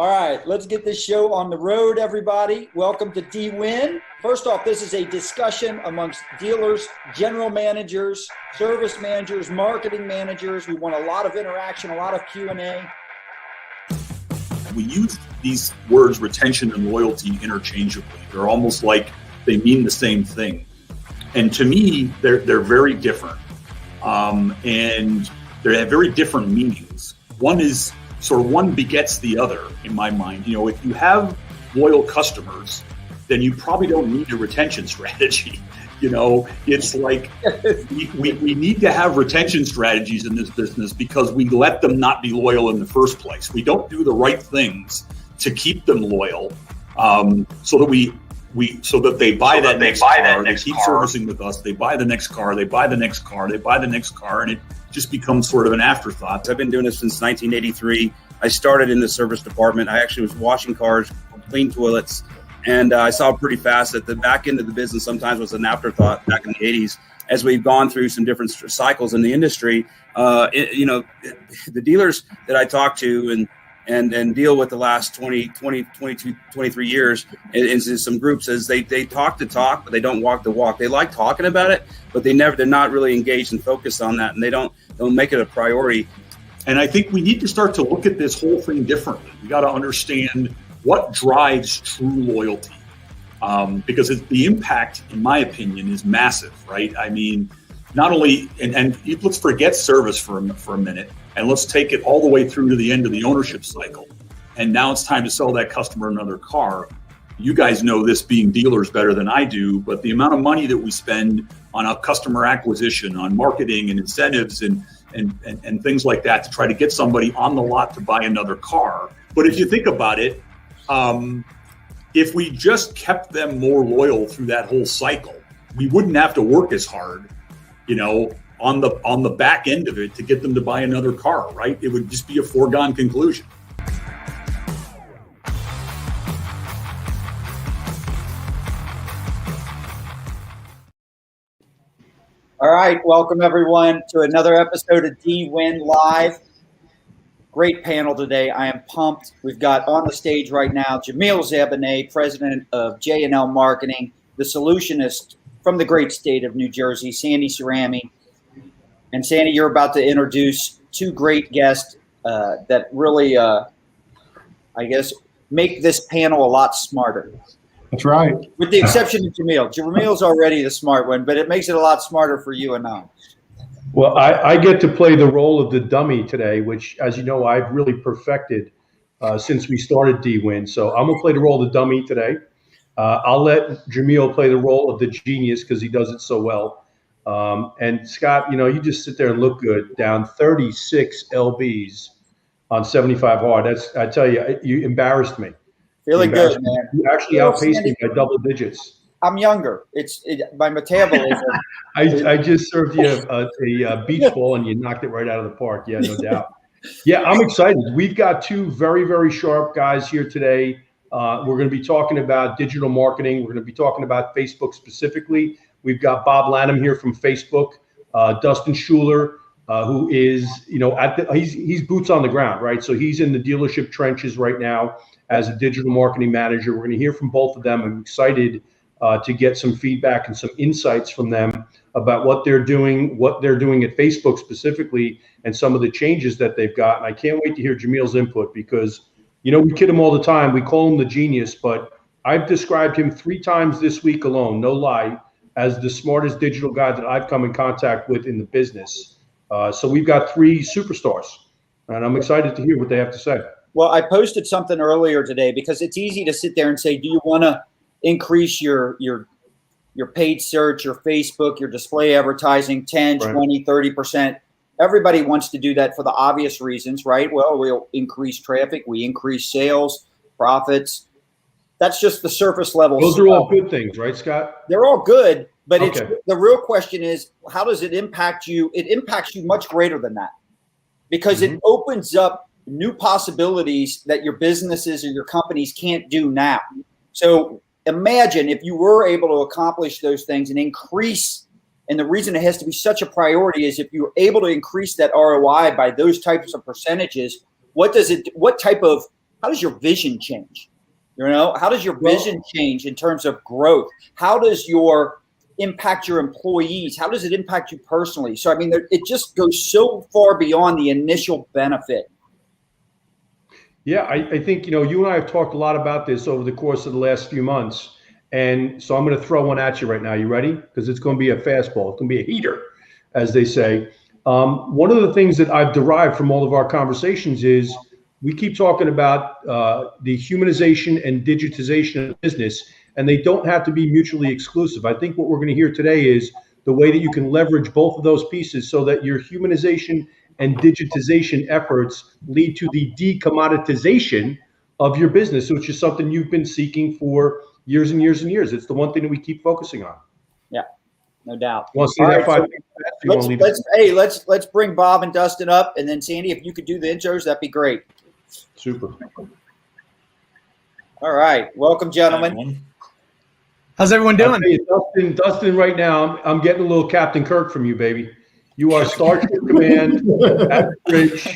All right, let's get this show on the road, everybody. Welcome to DWIN. First off, this is a discussion amongst dealers, general managers, service managers, marketing managers. We want a lot of interaction, a lot of Q&A. We use these words retention and loyalty interchangeably. They're almost like they mean the same thing. And to me, they're very different. And they have very different meanings. One begets the other in my mind. You know, if you have loyal customers, then you probably don't need a retention strategy. You know, it's like we need to have retention strategies in this business because we let them not be loyal in the first place. We don't do the right things to keep them loyal, so that they buy that next car, they keep servicing with us, they buy the next car, they buy the next car, they buy the next car, and it just becomes sort of an afterthought. I've been doing this since 1983. I started in the service department. I actually was washing cars, clean toilets, and I saw pretty fast that the back end of the business sometimes was an afterthought back in the 80s. As we've gone through some different cycles in the industry, the dealers that I talk to and deal with the last 20, 22, 23 years in some groups is they talk the talk, but they don't walk the walk. They like talking about it, but they're not really engaged and focused on that, and they don't make it a priority. And I think we need to start to look at this whole thing differently. We got to understand what drives true loyalty, because the impact, in my opinion, is massive, right? I mean, not only, and let's forget service for a minute, and let's take it all the way through to the end of the ownership cycle. And now it's time to sell that customer another car. You guys know this being dealers better than I do, but the amount of money that we spend on a customer acquisition, on marketing and incentives and things like that to try to get somebody on the lot to buy another car. But if you think about it, if we just kept them more loyal through that whole cycle, we wouldn't have to work as hard, you know, on the back end of it to get them to buy another car, right? It would just be a foregone conclusion. All right, welcome everyone to another episode of DWIN Live. Great panel today. I am pumped. We've got on the stage right now Jamil Zabaneh, president of J&L Marketing, the solutionist from the great state of New Jersey, Sandy Cerami. And Sandy, you're about to introduce two great guests that really, I guess, make this panel a lot smarter. That's right. With the exception of Jamil. Jamil's already the smart one, but it makes it a lot smarter for you and I. Well, I get to play the role of the dummy today, which, as you know, I've really perfected since we started DWIN. So I'm going to play the role of the dummy today. I'll let Jamil play the role of the genius because he does it so well. And Scott, you know, you just sit there and look good, down 36 LBs on 75 hard. I tell you, you embarrassed me. Feeling good, man. You actually outpaced me by double digits. I'm younger. It's my metabolism. I just served you a beach ball and you knocked it right out of the park. Yeah, no doubt. Yeah, I'm excited. We've got two very, very sharp guys here today. We're going to be talking about digital marketing. We're going to be talking about Facebook specifically. We've got Bob Lanham here from Facebook, Dustin Schuler, who is, you know, he's boots on the ground, right? So he's in the dealership trenches right now as a digital marketing manager. We're going to hear from both of them. I'm excited to get some feedback and some insights from them about what they're doing at Facebook specifically, and some of the changes that they've got. And I can't wait to hear Jamil's input because, you know, we kid him all the time. We call him the genius, but I've described him 3 times this week alone, no lie, as the smartest digital guy that I've come in contact with in the business. So we've got 3 superstars, and I'm excited to hear what they have to say. Well, I posted something earlier today because it's easy to sit there and say, do you want to increase your paid search, your Facebook, your display advertising 10, right, 20, 30%? Everybody wants to do that for the obvious reasons, right? Well, we'll increase traffic, we increase sales, profits. That's just the surface level Those stuff. are all good things, right, Scott? They're all good, but okay. It's the real question is, how does it impact you? It impacts you much greater than that because it opens up new possibilities that your businesses or your companies can't do now. So imagine if you were able to accomplish those things and increase, and the reason it has to be such a priority is if you're able to increase that ROI by those types of percentages, what type of how does your vision change? You know, how does your vision change in terms of growth? How does your impact your employees? How does it impact you personally? So, I mean, it just goes so far beyond the initial benefit. Yeah, I think, you and I have talked a lot about this over the course of the last few months. And so I'm going to throw one at you right now. You ready? Because it's going to be a fastball. It's going to be a heater, as they say. One of the things that I've derived from all of our conversations is we keep talking about the humanization and digitization of business, and they don't have to be mutually exclusive. I think what we're going to hear today is the way that you can leverage both of those pieces so that your humanization and digitization efforts lead to the decommoditization of your business, which is something you've been seeking for years and years and years. It's the one thing that we keep focusing on. Yeah, no doubt. Want to see that let's bring Bob and Dustin up, and then Sandy, if you could do the intros, that'd be great. Super. All right, welcome, gentlemen. How's everyone doing? Dustin, right now, I'm getting a little Captain Kirk from you, baby. You are Starship Command at the bridge.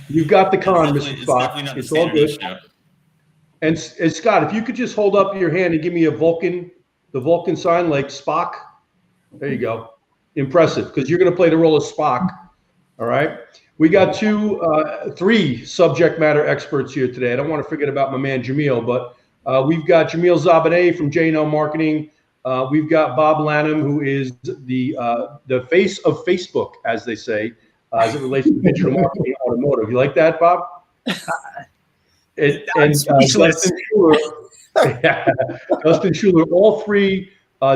You've got the con, Mr. Spock. It's all good. And Scott, if you could just hold up your hand and give me the Vulcan sign like Spock. There you go. Impressive, because you're going to play the role of Spock. All right. We got three subject matter experts here today. I don't want to forget about my man Jamil, but we've got Jamil Zabaneh from J&L Marketing. We've got Bob Lanham, who is the face of Facebook, as they say, as it relates to digital marketing and automotive. You like that, Bob? Dustin Schuler, all three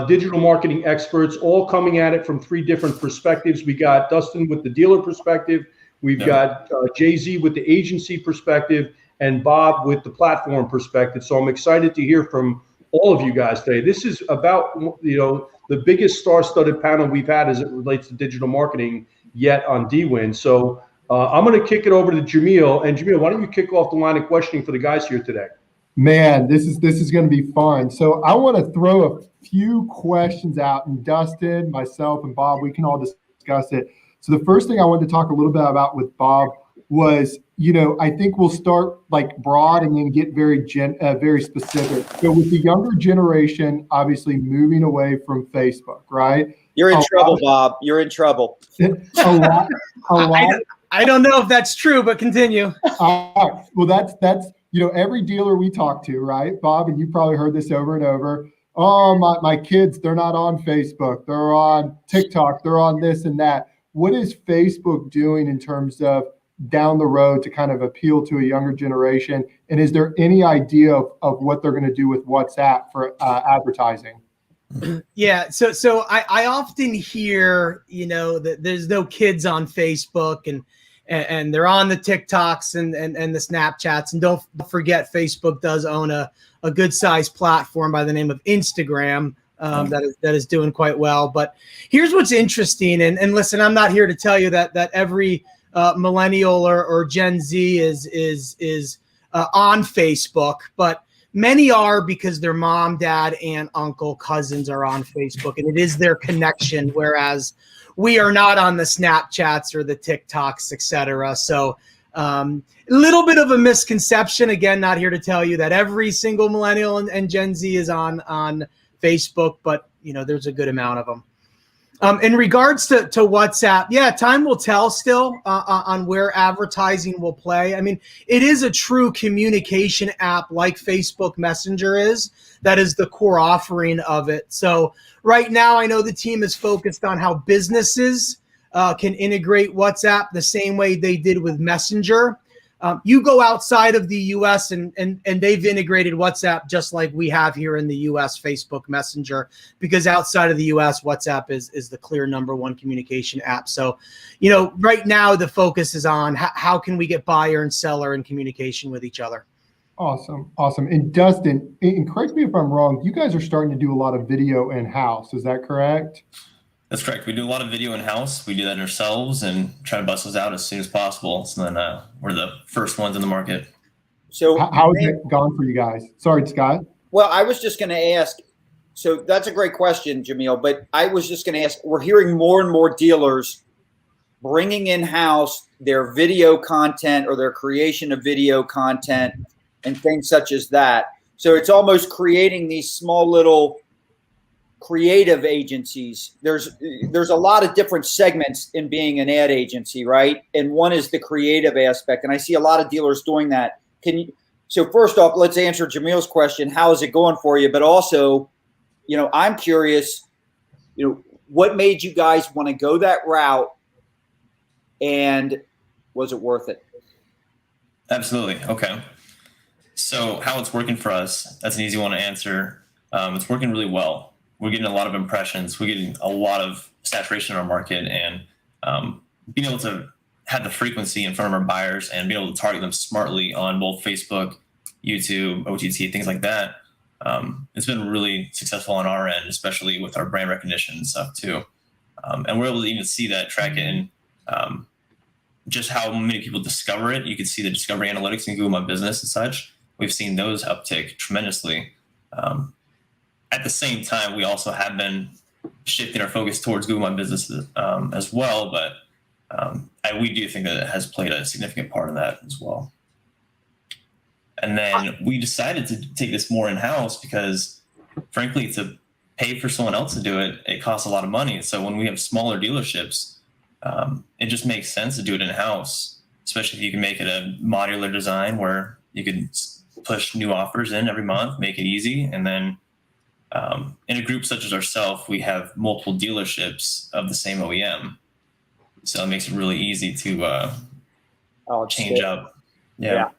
digital marketing experts, all coming at it from three different perspectives. We got Dustin with the dealer perspective. We've got Jay-Z with the agency perspective, and Bob with the platform perspective. So I'm excited to hear from all of you guys today. This is about, the biggest star-studded panel we've had as it relates to digital marketing yet on DWIN. So I'm going to kick it over to Jamil. And Jamil, why don't you kick off the line of questioning for the guys here today? Man, this is going to be fun. So I want to throw a few questions out, and Dustin, myself, and Bob, we can all discuss it. So the first thing I wanted to talk a little bit about with Bob was, I think we'll start like broad and then get very specific. So with the younger generation, obviously moving away from Facebook, right? You're in trouble, Bob. You're in trouble. A lot. I don't know if that's true, but continue. Well, that's every dealer we talk to, right, Bob? And you probably heard this over and over. Oh, my kids, they're not on Facebook. They're on TikTok. They're on this and that. What is Facebook doing in terms of down the road to kind of appeal to a younger generation? And is there any idea of what they're going to do with WhatsApp for advertising? Yeah. So I often hear, that there's no kids on Facebook and they're on the TikToks and the Snapchats. And don't forget, Facebook does own a good sized platform by the name of Instagram. That is doing quite well. But here's what's interesting. And listen, I'm not here to tell you that every millennial or Gen Z is on Facebook, but many are because their mom, dad, aunt, uncle, cousins are on Facebook, and it is their connection. Whereas we are not on the Snapchats or the TikToks, etc. So a little bit of a misconception. Again, not here to tell you that every single millennial and Gen Z is on Facebook, but there's a good amount of them. In regards to WhatsApp, yeah, time will tell still on where advertising will play. I mean, it is a true communication app like Facebook Messenger is. That is the core offering of it. So right now, I know the team is focused on how businesses can integrate WhatsApp the same way they did with Messenger. You go outside of the U.S. and they've integrated WhatsApp just like we have here in the U.S. Facebook Messenger, because outside of the U.S. WhatsApp is the clear number one communication app. So, right now the focus is on how can we get buyer and seller in communication with each other. Awesome. And Dustin, and correct me if I'm wrong, you guys are starting to do a lot of video in-house. Is that correct? That's correct. We do a lot of video in-house. We do that ourselves and try to bust those out as soon as possible. So then we're the first ones in the market. So how has it gone for you guys? Sorry, Scott. Well, I was just going to ask, so that's a great question, Jamil, but I was just going to ask, we're hearing more and more dealers bringing in-house their video content or their creation of video content and things such as that. So it's almost creating these small little creative agencies. There's a lot of different segments in being an ad agency, right? And one is the creative aspect. And I see a lot of dealers doing that. So first off, let's answer Jamil's question. How is it going for you? But also, I'm curious, what made you guys want to go that route, and was it worth it? Absolutely. Okay. So how it's working for us, that's an easy one to answer. It's working really well. We're getting a lot of impressions. We're getting a lot of saturation in our market, and being able to have the frequency in front of our buyers and being able to target them smartly on both Facebook, YouTube, OTT, things like that. It's been really successful on our end, especially with our brand recognition and stuff too. And we're able to even see that, track it in just how many people discover it. You can see the discovery analytics in Google My Business and such. We've seen those uptick tremendously. At the same time, we also have been shifting our focus towards Google My Business as well, but we do think that it has played a significant part in that as well. And then we decided to take this more in-house because, frankly, to pay for someone else to do it, it costs a lot of money. So when we have smaller dealerships, it just makes sense to do it in-house, especially if you can make it a modular design where you can push new offers in every month, make it easy. And then in a group such as ourselves, we have multiple dealerships of the same OEM. So it makes it really easy to change up. Yeah.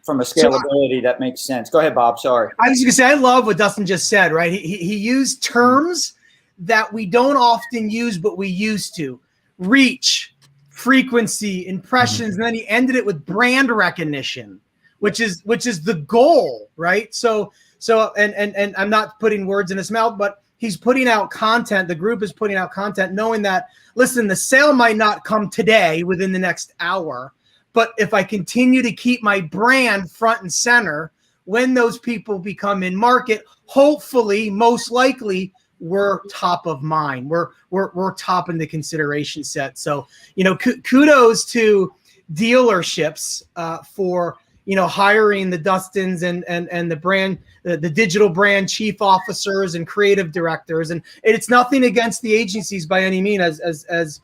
From a scalability, that makes sense. Go ahead, Bob. Sorry. I was going to say, I love what Dustin just said, right? He used terms that we don't often use, but we used to. Reach, frequency, impressions, and then he ended it with brand recognition, which is the goal, right? So and I'm not putting words in his mouth, but he's putting out content. The group is putting out content knowing that, listen, the sale might not come today within the next hour, but if I continue to keep my brand front and center, when those people become in market, hopefully, most likely, we're top of mind. We're top in the consideration set. So, kudos to dealerships for hiring the Dustins and the brand, the digital brand chief officers and creative directors. And it's nothing against the agencies by any means. As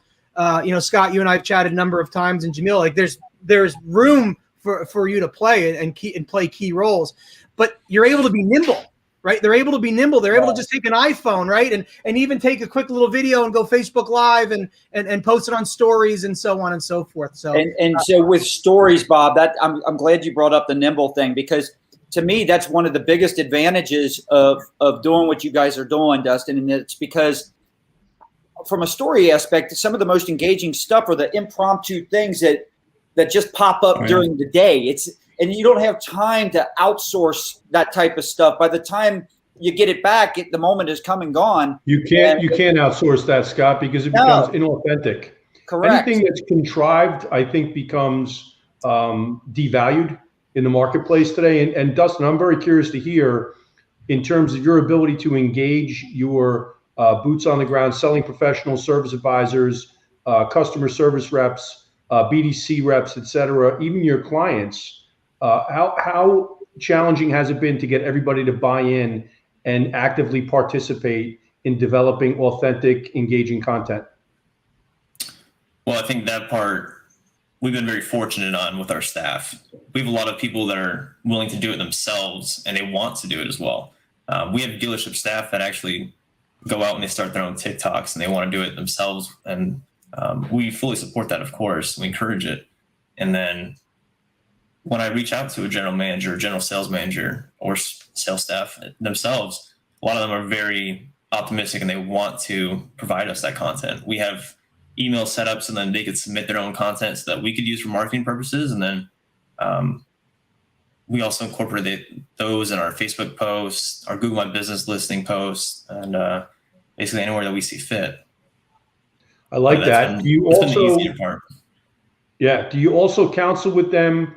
Scott, you and I have chatted a number of times, and Jamil, like there's room for you to play and play key roles, but you're able to be nimble. Right? They're able to be nimble. They're able to just take an iPhone, right? And even take a quick little video and go Facebook Live and post it on stories and so on and so forth. So so with stories, Bob, that I'm glad you brought up the nimble thing, because to me, that's one of the biggest advantages of doing what you guys are doing, Dustin. And it's because from a story aspect, some of the most engaging stuff are the impromptu things that just pop up during the day. And you don't have time to outsource that type of stuff. By the time you get it back, the moment is come and gone. You can't outsource that, Scott, because it becomes inauthentic. Correct. Anything that's contrived, I think, becomes devalued in the marketplace today. And Dustin, I'm very curious to hear, in terms of your ability to engage your boots on the ground, selling professional service advisors, customer service reps, BDC reps, et cetera, even your clients. How challenging has it been to get everybody to buy in and actively participate in developing authentic, engaging content? Well, I think that part we've been very fortunate on with our staff. We have a lot of people that are willing to do it themselves, and they want to do it as well. We have dealership staff that actually go out and they start their own TikToks and they want to do it themselves. And we fully support that, of course. We encourage it. And then when I reach out to a general manager, general sales manager, or sales staff themselves, a lot of them are very optimistic and they want to provide us that content. We have email setups, and then they could submit their own content so that we could use for marketing purposes. And then we also incorporate those in our Facebook posts, our Google My Business listing posts, and basically anywhere that we see fit. I like that. Do you also counsel with them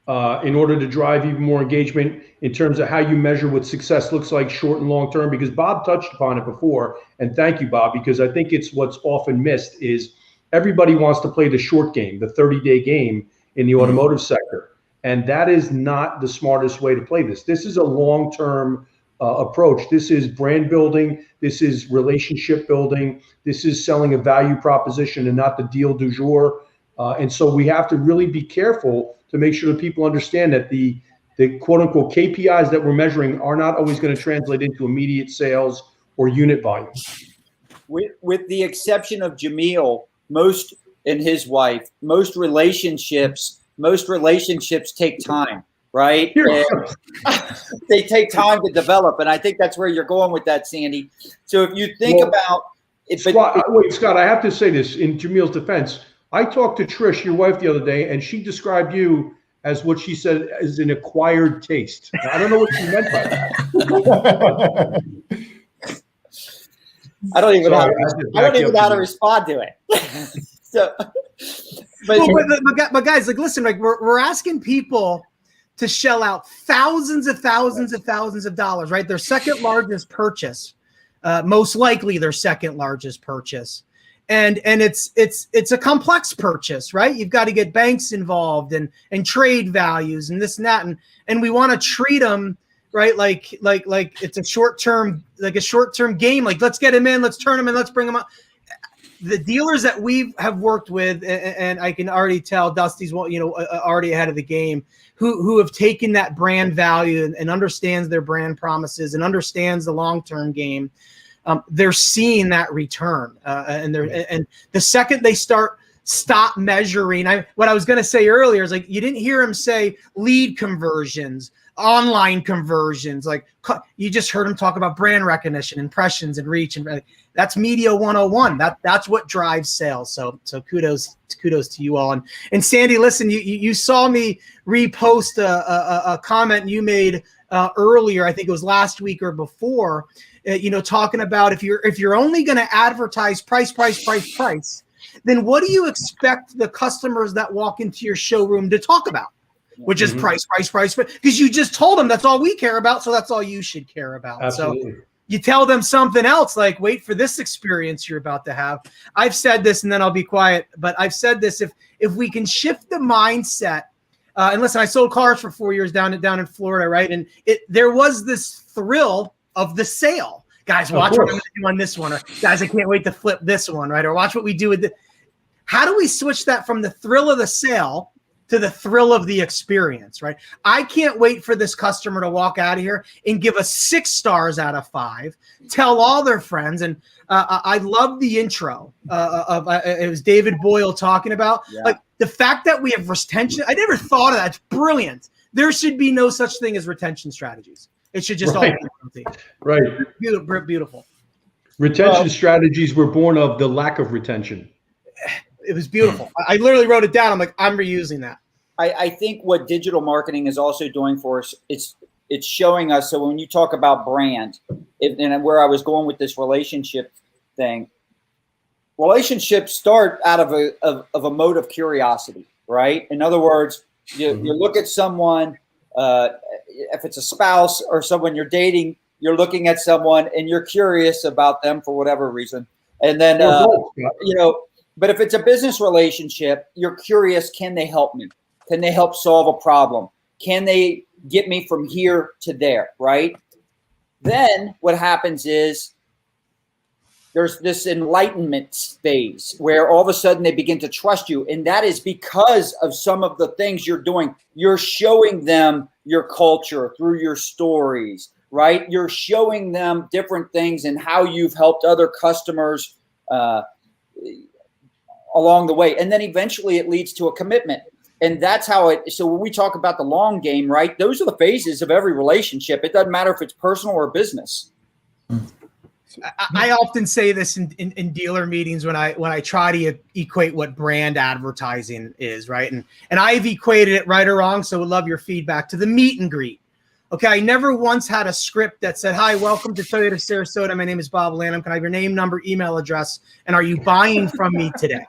in order to drive even more engagement in terms of how you measure what success looks like short and long term? Because Bob touched upon it before, and thank you, Bob, because I think it's what's often missed is everybody wants to play the short game, the 30-day game in the automotive sector. And that is not the smartest way to play this. This is a long-term approach. This is brand building. This is relationship building. This is selling a value proposition and not the deal du jour. And so we have to really be careful to make sure that people understand that the quote unquote KPIs that we're measuring are not always going to translate into immediate sales or unit volume. With the exception of Jamil, most and his wife, most relationships take time, right? They take time to develop, and I think that's where you're going with that, Sandy. So if you think about it, Scott, I have to say this in Jamil's defense. I talked to Trish, your wife, the other day, and she described you as what she said is an acquired taste. Now, I don't know what she meant by that. I don't even know how to respond to it. So, but guys, like, listen, like we're asking people to shell out thousands of dollars, right? Their second largest purchase, most likely their second largest purchase. And it's a complex purchase, right? You've got to get banks involved and trade values and this and that. And we want to treat them, right? Like it's a short-term game. Like, let's get him in, let's turn him in, let's bring him up. The dealers that we have worked with, and I can already tell Dusty's, already ahead of the game, who have taken that brand value and understands their brand promises and understands the long-term game. They're seeing that return, and the second they stop measuring. What I was going to say earlier is, like, you didn't hear him say lead conversions, online conversions. Like, you just heard him talk about brand recognition, impressions, and reach, and that's media 101. That's what drives sales. So kudos to you all. And Sandy, listen, you saw me repost a comment you made earlier. I think it was last week or before. Talking about if you're only going to advertise price, then what do you expect the customers that walk into your showroom to talk about? Which is price, because you just told them that's all we care about, so that's all you should care about. Absolutely. So you tell them something else, like, wait for this experience you're about to have. I've said this, and then I'll be quiet, but I've said this, if we can shift the mindset, and listen, I sold cars for 4 years down in Florida, right? And there was this thrill of the sale. Guys, watch what I'm going to do on this one. Or, guys, I can't wait to flip this one, right? Or watch what we do with how do we switch that from the thrill of the sale to the thrill of the experience, right? I can't wait for this customer to walk out of here and give us 6 stars out of 5, tell all their friends. And I love the intro of it was David Boyle talking about like the fact that we have retention. I never thought of that. It's brilliant. There should be no such thing as retention strategies. It should just all be healthy. Right. Beautiful. Retention strategies were born of the lack of retention. It was beautiful. I literally wrote it down. I'm like, I'm reusing that. I think what digital marketing is also doing for us, it's showing us. So when you talk about brand, and where I was going with this relationship thing, relationships start out of a mode of curiosity, right? In other words, you look at someone, if it's a spouse or someone you're dating, you're looking at someone and you're curious about them for whatever reason. And then, but if it's a business relationship, you're curious, can they help me? Can they help solve a problem? Can they get me from here to there, right? Then what happens is there's this enlightenment phase where all of a sudden they begin to trust you. And that is because of some of the things you're doing. You're showing them your culture through your stories, right? You're showing them different things and how you've helped other customers along the way. And then eventually it leads to a commitment. And that's how so when we talk about the long game, right, those are the phases of every relationship. It doesn't matter if it's personal or business. I often say this in dealer meetings when I try to equate what brand advertising is, right? And I've equated it, right or wrong, so would love your feedback, to the meet and greet. Okay, I never once had a script that said, "Hi, welcome to Toyota Sarasota. My name is Bob Lanham. Can I have your name, number, email address, and are you buying from me today?"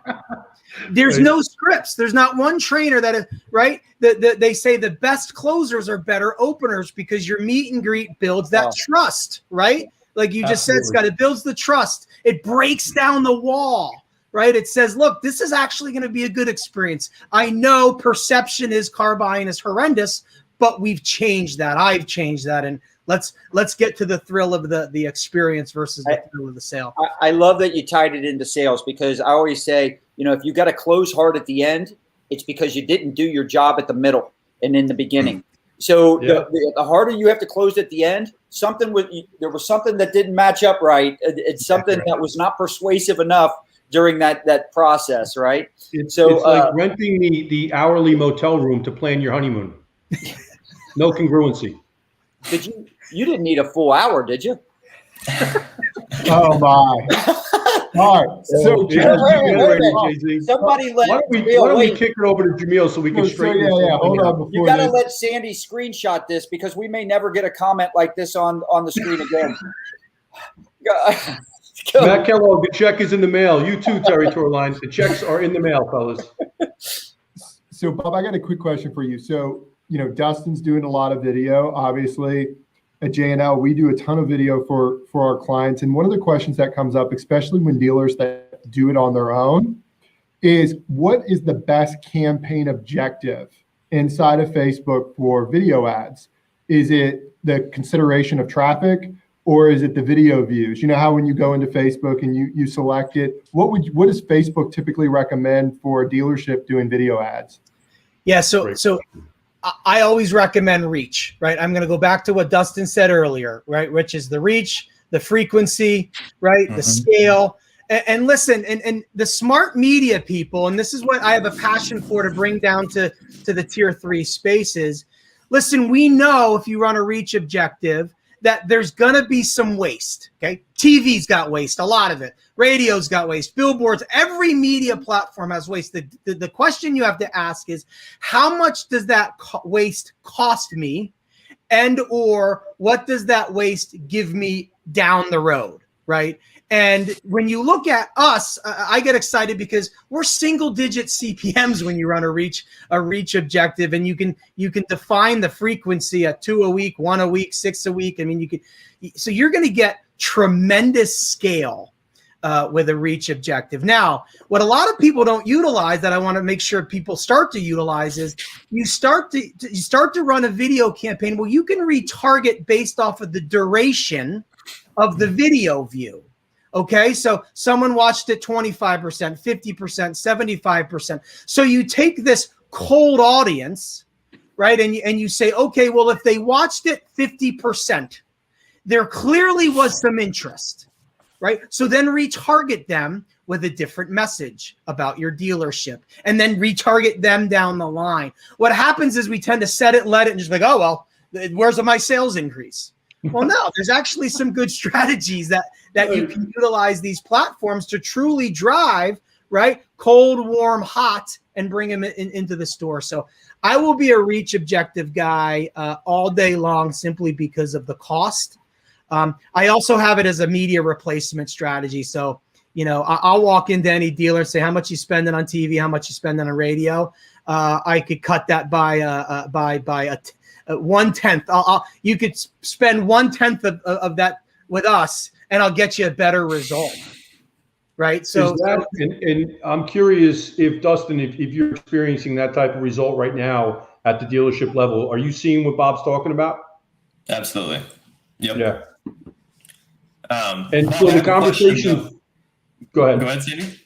There's no scripts. There's not one trainer that is, right? They say the best closers are better openers because your meet and greet builds that trust, right? Like you just said, Scott, it builds the trust. It breaks down the wall, right? It says, look, this is actually going to be a good experience. I know perception is car buying is horrendous, but we've changed that. I've changed that. And let's get to the thrill of the experience versus the thrill of the sale. I love that you tied it into sales, because I always say, if you got to close hard at the end, it's because you didn't do your job at the middle and in the beginning. So the harder you have to close at the end, there was something that didn't match up right. It's something that was not persuasive enough during that process, right? It's like renting the hourly motel room to plan your honeymoon. No congruency. You didn't need a full hour, did you? Oh my! All right, so somebody let. Why don't we kick it over to Jamil so we can straighten this out? Hold on. You got to let Sandy screenshot this, because we may never get a comment like this on the screen again. Matt Kellogg, the check is in the mail. You too, Territory Lines. The checks are in the mail, fellas. So, Bob, I got a quick question for you. So, Dustin's doing a lot of video, obviously. At JNL, we do a ton of video for our clients. And one of the questions that comes up, especially when dealers that do it on their own, is what is the best campaign objective inside of Facebook for video ads? Is it the consideration of traffic, or is it the video views? You know how when you go into Facebook and you select it, what does Facebook typically recommend for a dealership doing video ads? Yeah, so I always recommend reach, right? I'm going to go back to what Dustin said earlier, right? Which is the reach, the frequency, right? The scale. And listen, and the smart media people, and this is what I have a passion for to bring down to the tier 3 spaces. Listen, we know if you run a reach objective that there's going to be some waste, okay? TV's got waste, a lot of it. Radio's got waste, billboards, every media platform has waste. The question you have to ask is, how much does that waste cost me? And or what does that waste give me down the road, right? And when you look at us, I get excited because we're single-digit CPMs when you run a reach objective, and you can define the frequency at 2 a week, 1 a week, 6 a week. I mean, so you're going to get tremendous scale with a reach objective. Now, what a lot of people don't utilize that I want to make sure people start to utilize is you start to run a video campaign. Well, you can retarget based off of the duration of the video view. Okay, so someone watched it 25%, 50%, 75%. So you take this cold audience, right, and you say, okay, well, if they watched it 50%, there clearly was some interest, right? So then retarget them with a different message about your dealership, and then retarget them down the line. What happens is we tend to set it, let it, and just like, oh, well, where's my sales increase? Well, no, there's actually some good strategies that you can utilize these platforms to truly drive, right? Cold, warm, hot, and bring them into the store. So I will be a reach objective guy all day long, simply because of the cost. I also have it as a media replacement strategy. So, I'll walk into any dealer and say, how much you spending on TV, how much you spending on radio. I could cut that by 1/10. You could spend 1/10 of that with us, and I'll get you a better result, right? So, and I'm curious if Dustin, if you're experiencing that type of result right now at the dealership level, are you seeing what Bob's talking about? Absolutely. Yep. Yeah. And so the conversation. Go ahead, Sandy.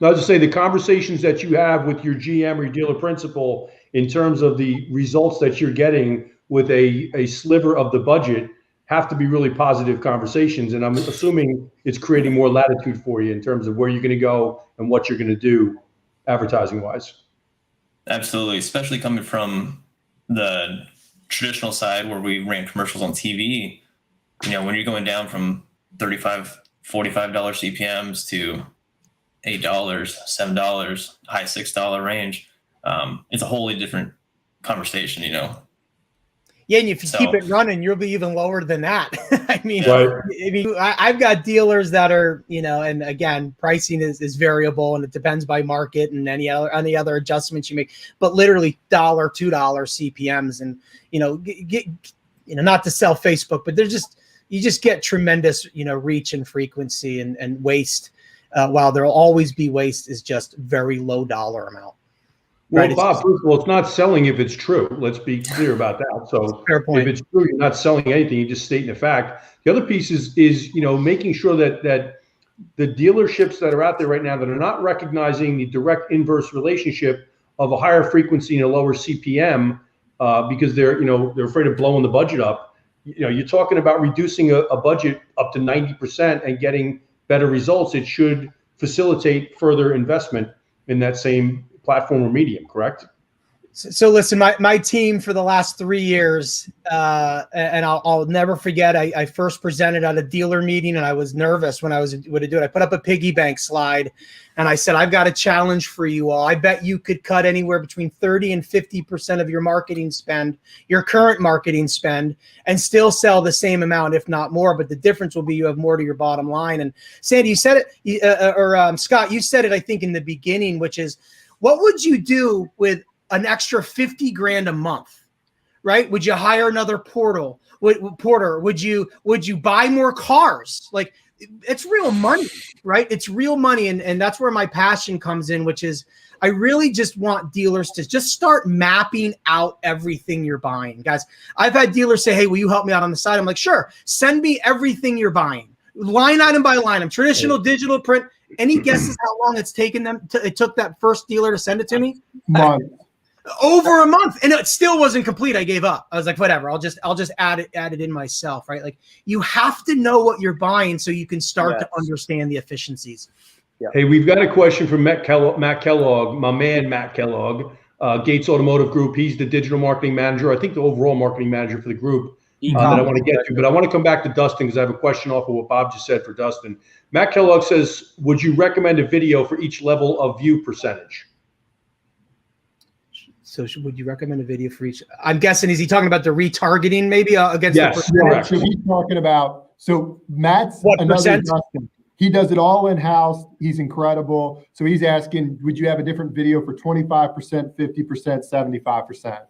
No, I was just say the conversations that you have with your GM or your dealer principal in terms of the results that you're getting with a sliver of the budget have to be really positive conversations. And I'm assuming it's creating more latitude for you in terms of where you're going to go and what you're going to do advertising wise. Absolutely. Especially coming from the traditional side where we ran commercials on TV, when you're going down from $35, $45 CPMs to $8, $7, high $6 range, it's a wholly different conversation, Yeah, and if you keep it running, you'll be even lower than that. Right. I've got dealers that are, and again, pricing is variable and it depends by market and any other adjustments you make. But literally $1, $2 CPMs, and not to sell Facebook, but you just get tremendous, reach and frequency and waste. while there'll always be waste, is just very low dollar amount. Well, Right? Bob, first of all, it's not selling if it's true. Let's be clear about that. So Fair point. if it's true, you're not selling anything, you're just stating a fact. The other piece is making sure that the dealerships that are out there right now that are not recognizing the direct inverse relationship of a higher frequency and a lower CPM because they're afraid of blowing the budget up. You're talking about reducing a budget up to 90% and getting better results. It should facilitate further investment in that same platform or medium, correct? So listen, my team for the last 3 years, and I'll never forget, I first presented at a dealer meeting and I was nervous when I was going to do it. I put up a piggy bank slide and I said, I've got a challenge for you all. I bet you could cut anywhere between 30 and 50% of your marketing spend, your current marketing spend, and still sell the same amount, if not more. But the difference will be you have more to your bottom line. And Sandy, you said it, Scott, you said it, I think, in the beginning, which is, what would you do with an extra 50 grand a month, right? Would you hire another porter? Would you buy more cars? Like, it's real money, right? It's real money. And that's where my passion comes in, which is I really just want dealers to just start mapping out everything you're buying. Guys, I've had dealers say, hey, will you help me out on the side? I'm like, sure. Send me everything you're buying, line item by line item, traditional, digital, print. Any guesses how long it's taken them? It took that first dealer to send it to me? Month. Over a month, and it still wasn't complete. I gave up. I was like, whatever. I'll just add it in myself, right? Like, you have to know what you're buying so you can start to understand the efficiencies. Yeah. Hey, we've got a question from Matt Kellogg, my man Matt Kellogg, Gates Automotive Group. He's the digital marketing manager, I think the overall marketing manager for the group that I want to get to. But I want to come back to Dustin because I have a question off of what Bob just said for Dustin. Matt Kellogg says, would you recommend a video for each level of view percentage? So would you recommend a video for each? I'm guessing, is he talking about the retargeting maybe against the percentage? Correct. So he's talking about, Matt's another Dustin. He does it all in-house. He's incredible. So he's asking, would you have a different video for 25%, 50%, 75%?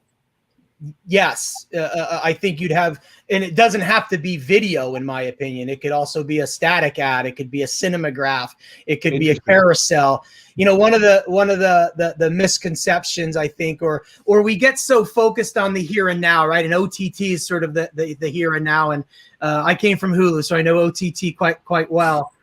Yes, I think you'd have, and it doesn't have to be video, in my opinion. It could also be a static ad. It could be a cinematograph. It could be a carousel. One of the misconceptions, I think, or we get so focused on the here and now, right? And OTT is sort of the here and now. And I came from Hulu, so I know OTT quite well.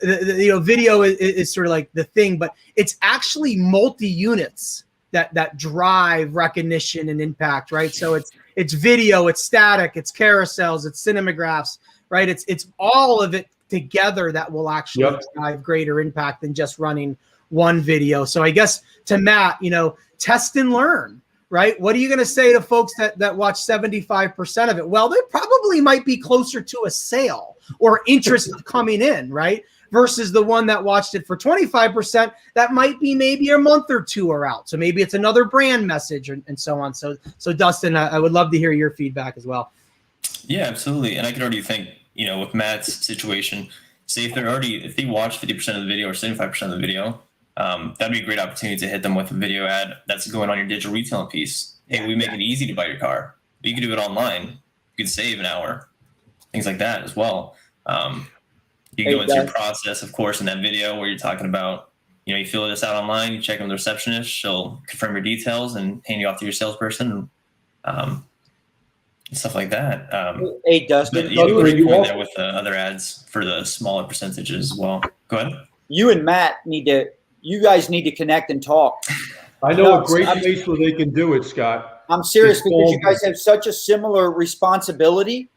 Video is sort of like the thing, but it's actually multi-units that drive recognition and impact, right? So it's video, it's static, it's carousels, it's cinemagraphs, right? It's all of it together that will actually drive greater impact than just running one video. So I guess to Matt, test and learn, right? What are you going to say to folks that watch 75% of it? Well, they probably might be closer to a sale or interest coming in, right? Versus the one that watched it for 25%, that might be maybe a month or two are out. So maybe it's another brand message and so on. So Dustin, I would love to hear your feedback as well. Yeah, absolutely. And I can already think, with Matt's situation, say if they watch 50% of the video or 75% of the video, that'd be a great opportunity to hit them with a video ad that's going on your digital retailing piece. Hey, we make it easy to buy your car. But you can do it online. You can save an hour, things like that as well. You can go into your process, of course, in that video where you're talking about, you fill this out online, you check in with the receptionist, she'll confirm your details and hand you off to your salesperson, and stuff like that. Hey, Dustin, but you go in there with other ads for the smaller percentages as well. Go ahead. You and Matt you guys need to connect and talk. I know a great place where they can do it, Scott. I'm serious because you guys have such a similar responsibility,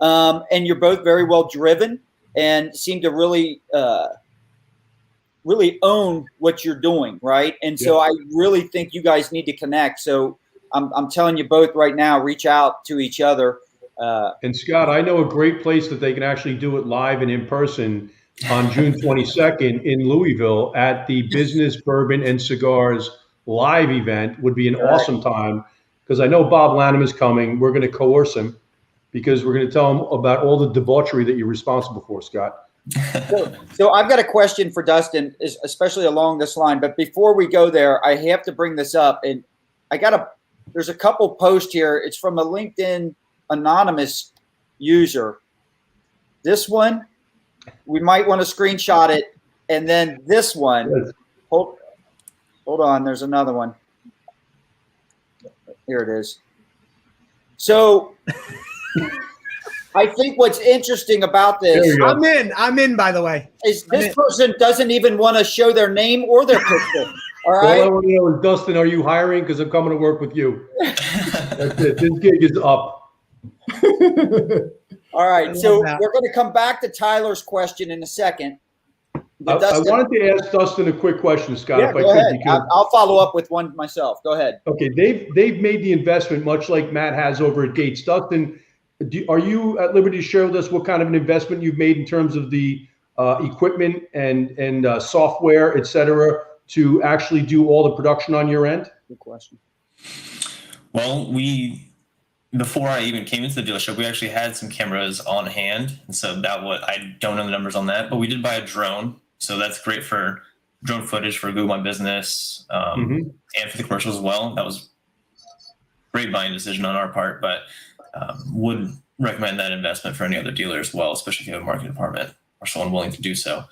and you're both very well driven and seem to really own what you're doing, right? And so I really think you guys need to connect. So I'm telling you both right now, reach out to each other. And Scott, I know a great place that they can actually do it live and in person on June 22nd in Louisville at the Business Bourbon and Cigars live event. Would be an awesome time because I know Bob Lanham is coming. We're going to coerce him because we're going to tell him about all the debauchery that you're responsible for, Scott. So I've got a question for Dustin, especially along this line. But before we go there, I have to bring this up. And there's a couple posts here. It's from a LinkedIn anonymous user. This one, we might want to screenshot it. And then this one, Yes. hold on, there's another one. Here it is. So I think what's interesting about There this we go. I'm in, by the way. is this person doesn't even want to show their name or their picture. All All I right. want to know is, Dustin, are you hiring? Because I'm coming to work with you. That's it. This gig is up. All right. I So love that. we're going to come back to Tyler's question in a second. I But Dustin, wanted to ask Dustin a quick question, Scott, yeah, if I go could. ahead. Because, I'll follow up with one myself. Go ahead. okay, they've made the investment much like Matt has over at Gates. Dustin, are you at liberty to share with us what kind of an investment you've made in terms of the equipment and software, et cetera, to actually do all the production on your end? Good question. Well, before I even came into the dealership, we actually had some cameras on hand. And so I don't know the numbers on that, but we did buy a drone. So that's great for drone footage for Google My Business and for the commercials as well. That was a great buying decision on our part, but would recommend that investment for any other dealer as well, especially if you have a marketing department or someone willing to do so.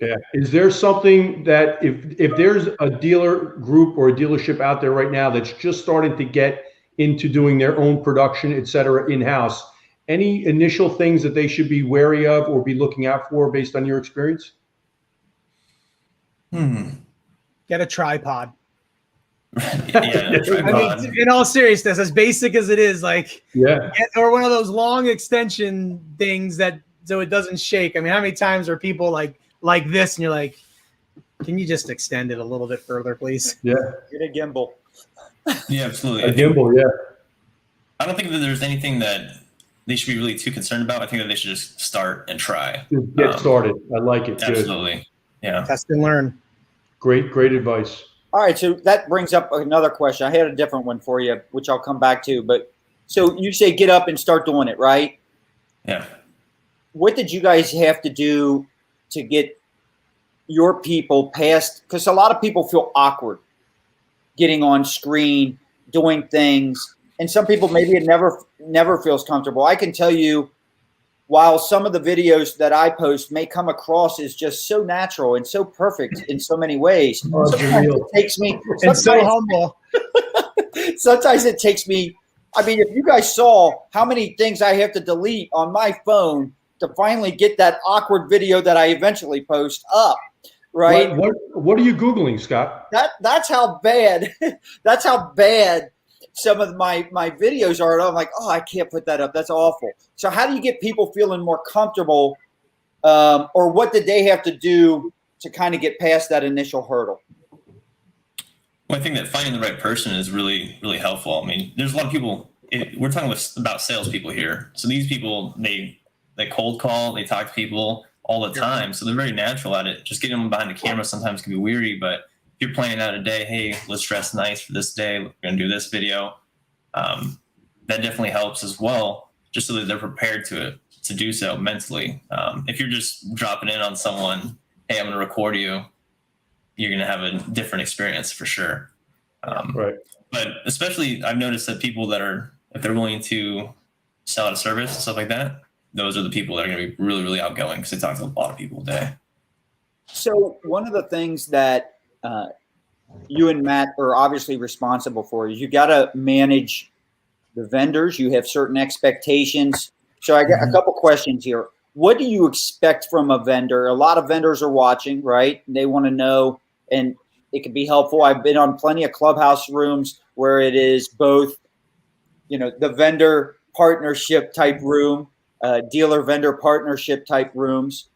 Yeah. Is there something that if there's a dealer group or a dealership out there right now that's just starting to get into doing their own production, et cetera, in-house, any initial things that they should be wary of or be looking out for based on your experience? Get a tripod. Yeah, tripod. I mean, in all seriousness, as basic as it is, like, Yeah. or one of those long extension things that so it doesn't shake. I mean, how many times are people like this, and you're like, can you just extend it a little bit further, please? Yeah. Get a gimbal. Yeah, absolutely. A gimbal, yeah. I don't think that there's anything that they should be really too concerned about. I think that they should just start and try. Just get started. I like it. Good. Absolutely. Yeah. Test and learn. Great advice. All right. So that brings up another question. I had a different one for you, which I'll come back to. But so you say get up and start doing it, right? Yeah. What did you guys have to do to get your people past? Because a lot of people feel awkward getting on screen, doing things. And some people, maybe it never feels comfortable. I can tell you, while some of the videos that I post may come across as just so natural and so perfect in so many ways, sometimes it takes me. And so humble. Sometimes it takes me. I mean, if you guys saw how many things I have to delete on my phone to finally get that awkward video that I eventually post up, right? What are you Googling, Scott? That's how bad. That's how bad some of my videos are. I'm like, oh, I can't put that up. That's awful. So how do you get people feeling more comfortable, or what did they have to do to kind of get past that initial hurdle? Well, I think that finding the right person is really, really helpful. I mean, there's a lot of people. We're talking about salespeople here. So these people, they cold call, they talk to people all the time. So they're very natural at it. Just getting them behind the camera sometimes can be weary, but if you're planning out a day, hey, let's dress nice for this day, we're going to do this video. That definitely helps as well, just so that they're prepared to do so mentally. If you're just dropping in on someone, hey, I'm going to record you, you're going to have a different experience for sure. Right. But especially, I've noticed that people that are, if they're willing to sell out a service and stuff like that, those are the people that are going to be really, really outgoing because they talk to a lot of people a day. So one of the things that you and Matt are obviously responsible for is you got to manage the vendors. You have certain expectations. So I got a couple questions here. What do you expect from a vendor? A lot of vendors are watching, right? They want to know, and it can be helpful. I've been on plenty of clubhouse rooms where it is both, the vendor partnership type room, dealer vendor partnership type rooms.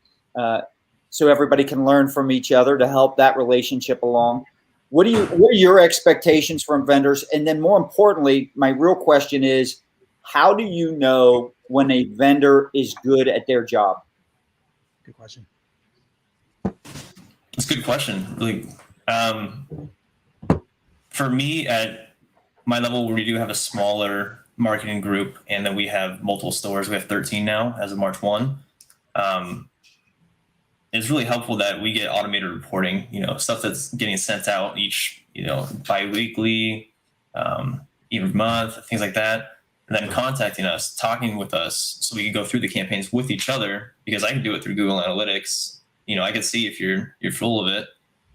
So everybody can learn from each other to help that relationship along. What are your expectations from vendors? And then more importantly, my real question is, how do you know when a vendor is good at their job? Good question. That's a good question. Really, for me at my level, where we do have a smaller marketing group, and then we have multiple stores. We have 13 now as of March 1. It's really helpful that we get automated reporting, stuff that's getting sent out each, bi-weekly, every month, things like that. And then contacting us, talking with us so we can go through the campaigns with each other, because I can do it through Google Analytics I can see if you're full of it.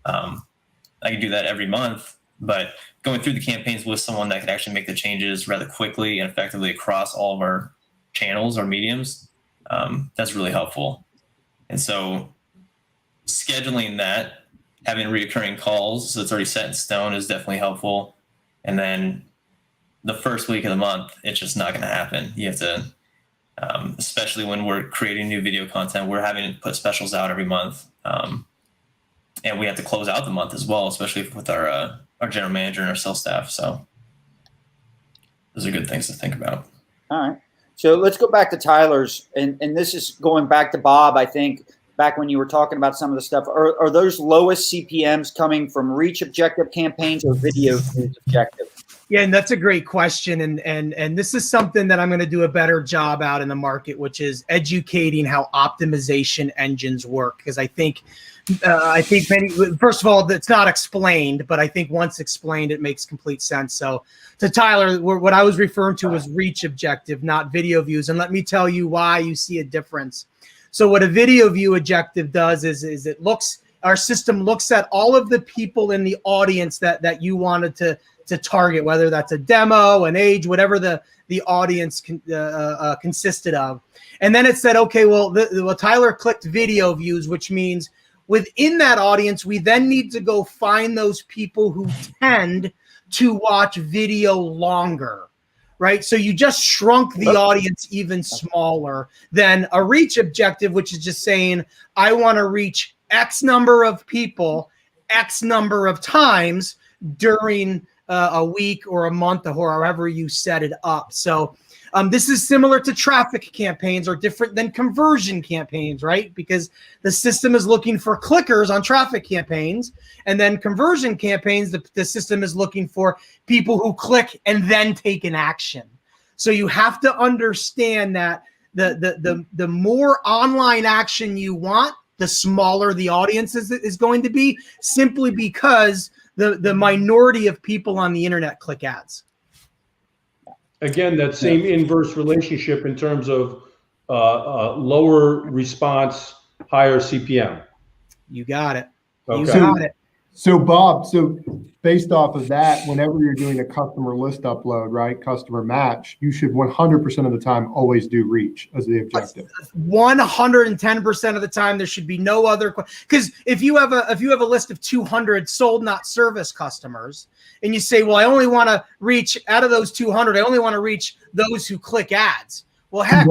I can do that every month, but going through the campaigns with someone that can actually make the changes rather quickly and effectively across all of our channels or mediums, that's really helpful. And so scheduling that, having recurring calls so it's already set in stone is definitely helpful. And then the first week of the month, it's just not going to happen. You have to, especially when we're creating new video content, we're having to put specials out every month. And we have to close out the month as well, especially with our general manager and our sales staff. So those are good things to think about. All right. So let's go back to Tyler's, and this is going back to Bob, I think, back when you were talking about some of the stuff. Are those lowest CPMs coming from reach objective campaigns or video views objective? Yeah, and that's a great question. And this is something that I'm going to do a better job out in the market, which is educating how optimization engines work. Because I think many, first of all, it's not explained, but I think once explained, it makes complete sense. So to Tyler, what I was referring to was reach objective, not video views. And let me tell you why you see a difference. So what a video view objective does is our system looks at all of the people in the audience that you wanted to target, whether that's a demo, an age, whatever the audience consisted of. And then it said, okay, well, Tyler clicked video views, which means within that audience, we then need to go find those people who tend to watch video longer, right? So you just shrunk the audience even smaller than a reach objective, which is just saying, I want to reach X number of people, X number of times during a week or a month or however you set it up. So this is similar to traffic campaigns or different than conversion campaigns, right? Because the system is looking for clickers on traffic campaigns, and then conversion campaigns, the system is looking for people who click and then take an action. So you have to understand that the more online action you want, the smaller the audience is going to be, simply because the minority of people on the internet click ads. Again, that same inverse relationship in terms of lower response, higher CPM. You got it. Okay. You got it. So Bob, based off of that, whenever you're doing a customer list upload, right, customer match, you should 100% of the time always do reach as the objective. 110% of the time, there should be no other, because if you have a list of 200 sold not service customers, and you say, well, I only want to reach out of those 200, I only want to reach those who click ads. Well, heck,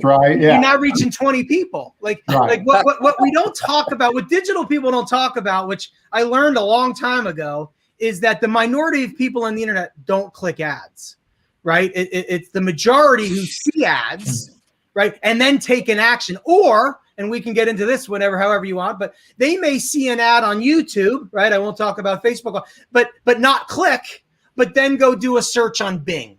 right? Yeah. You're not reaching 20 people. Like what we don't talk about, what digital people don't talk about, which I learned a long time ago, is that the minority of people on the internet don't click ads, right? It's the majority who see ads, right, and then take an action. Or, and we can get into this however you want, but they may see an ad on YouTube, right? I won't talk about Facebook, but not click, but then go do a search on Bing.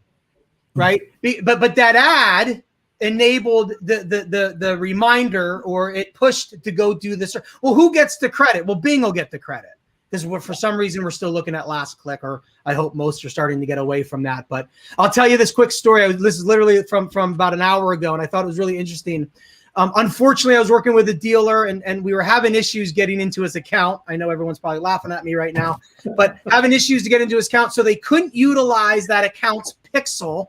Right, but that ad enabled the reminder, or it pushed to go do this. Well, who gets the credit? Well, Bing will get the credit, because for some reason we're still looking at last click, or I hope most are starting to get away from that. But I'll tell you this quick story. This is literally from about an hour ago, and I thought it was really interesting. Unfortunately, I was working with a dealer, and we were having issues getting into his account. I know everyone's probably laughing at me right now, but having issues to get into his account, so they couldn't utilize that account's pixel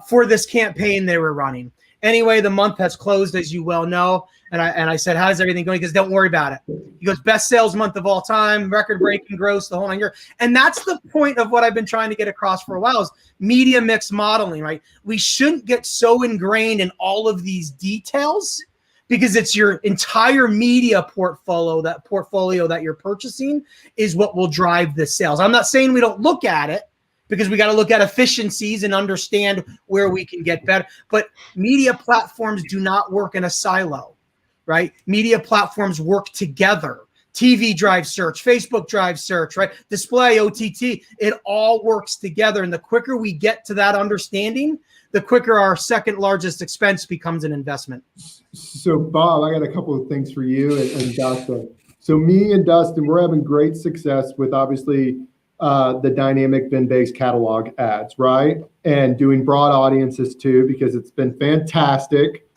for this campaign they were running. Anyway, the month has closed, as you well know. And I said, how's everything going? He goes, don't worry about it. He goes, best sales month of all time, record-breaking gross, the whole 9 years. And that's the point of what I've been trying to get across for a while, is media mix modeling, right? We shouldn't get so ingrained in all of these details, because it's your entire media portfolio that you're purchasing is what will drive the sales. I'm not saying we don't look at it, because we got to look at efficiencies and understand where we can get better. But media platforms do not work in a silo, right? Media platforms work together. TV drives search, Facebook drives search, right? Display, OTT, it all works together. And the quicker we get to that understanding, the quicker our second largest expense becomes an investment. So Bob, I got a couple of things for you and Dustin. So me and Dustin, we're having great success with, obviously, the dynamic VIN-based catalog ads, right? And doing broad audiences too, because it's been fantastic,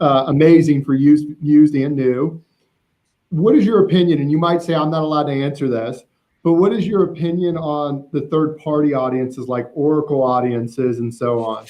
amazing for used and new. what is your opinion? And you might say, I'm not allowed to answer this, but what is your opinion on the third-party audiences like Oracle audiences and so on?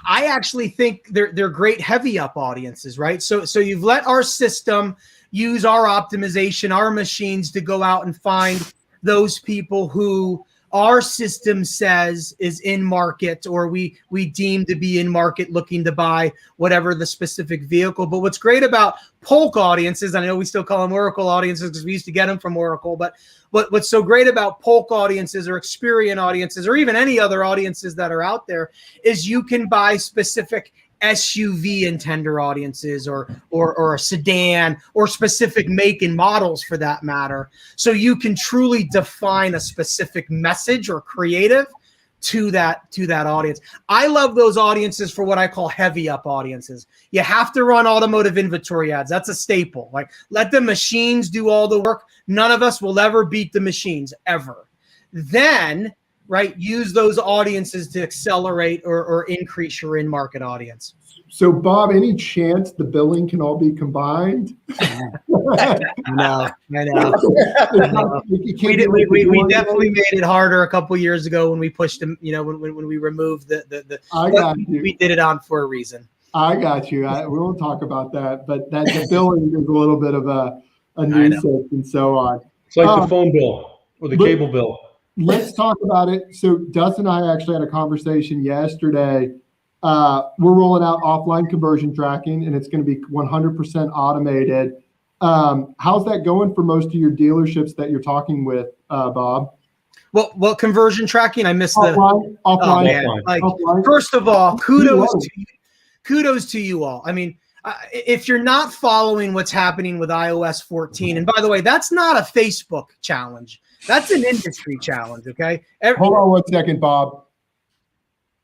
I actually think they're great heavy up audiences, right? So you've let our system use our optimization, our machines to go out and find those people who our system says is in market, or we deem to be in market looking to buy whatever the specific vehicle. But what's great about Polk audiences, I know we still call them Oracle audiences because we used to get them from Oracle, but what's so great about Polk audiences or Experian audiences or even any other audiences that are out there is you can buy specific SUV intender audiences or a sedan or specific make and models for that matter. So you can truly define a specific message or creative to that audience. I love those audiences for what I call heavy up audiences. You have to run automotive inventory ads. That's a staple. Like, let the machines do all the work. None of us will ever beat the machines ever. Then, right, use those audiences to accelerate or increase your in-market audience. So, Bob, any chance the billing can all be combined? No, I know. We definitely made it harder a couple years ago when we pushed them. You know, when we removed the. I got you. We did it on for a reason. I got you. We won't talk about that, but that the billing is a little bit of a nuisance and so on. It's like the phone bill or the cable bill. Let's talk about it. So Dustin and I actually had a conversation yesterday. We're rolling out offline conversion tracking, and it's going to be 100% automated. How's that going for most of your dealerships that you're talking with, Bob? Well, conversion tracking. I missed offline. Offline. First of all, kudos to you all. I mean, if you're not following what's happening with iOS 14, and by the way, that's not a Facebook challenge. That's an industry challenge, okay? Hold on 1 second, Bob.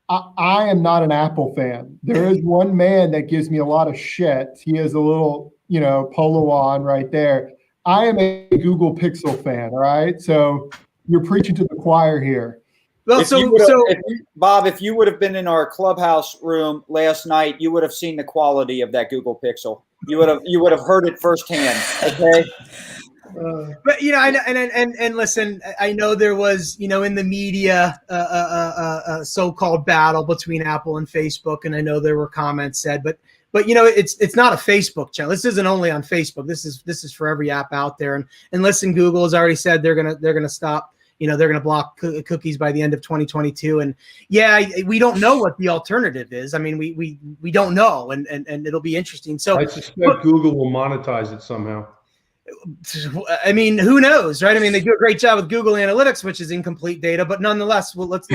I am not an Apple fan. There is one man that gives me a lot of shit. He has a little, polo on right there. I am a Google Pixel fan, all right? So you're preaching to the choir here. Well, Bob, if you would have been in our clubhouse room last night, you would have seen the quality of that Google Pixel. You would have heard it firsthand, okay? But and listen, I know there was in the media a so-called battle between Apple and Facebook, and I know there were comments said, but it's not a Facebook channel. This isn't only on Facebook. This is for every app out there. And listen, Google has already said they're gonna stop. They're going to block cookies by the end of 2022. And we don't know what the alternative is. I mean, we don't know, and it'll be interesting. So I suspect Google will monetize it somehow. I mean, who knows, right? I mean, they do a great job with Google Analytics, which is incomplete data, but nonetheless, let's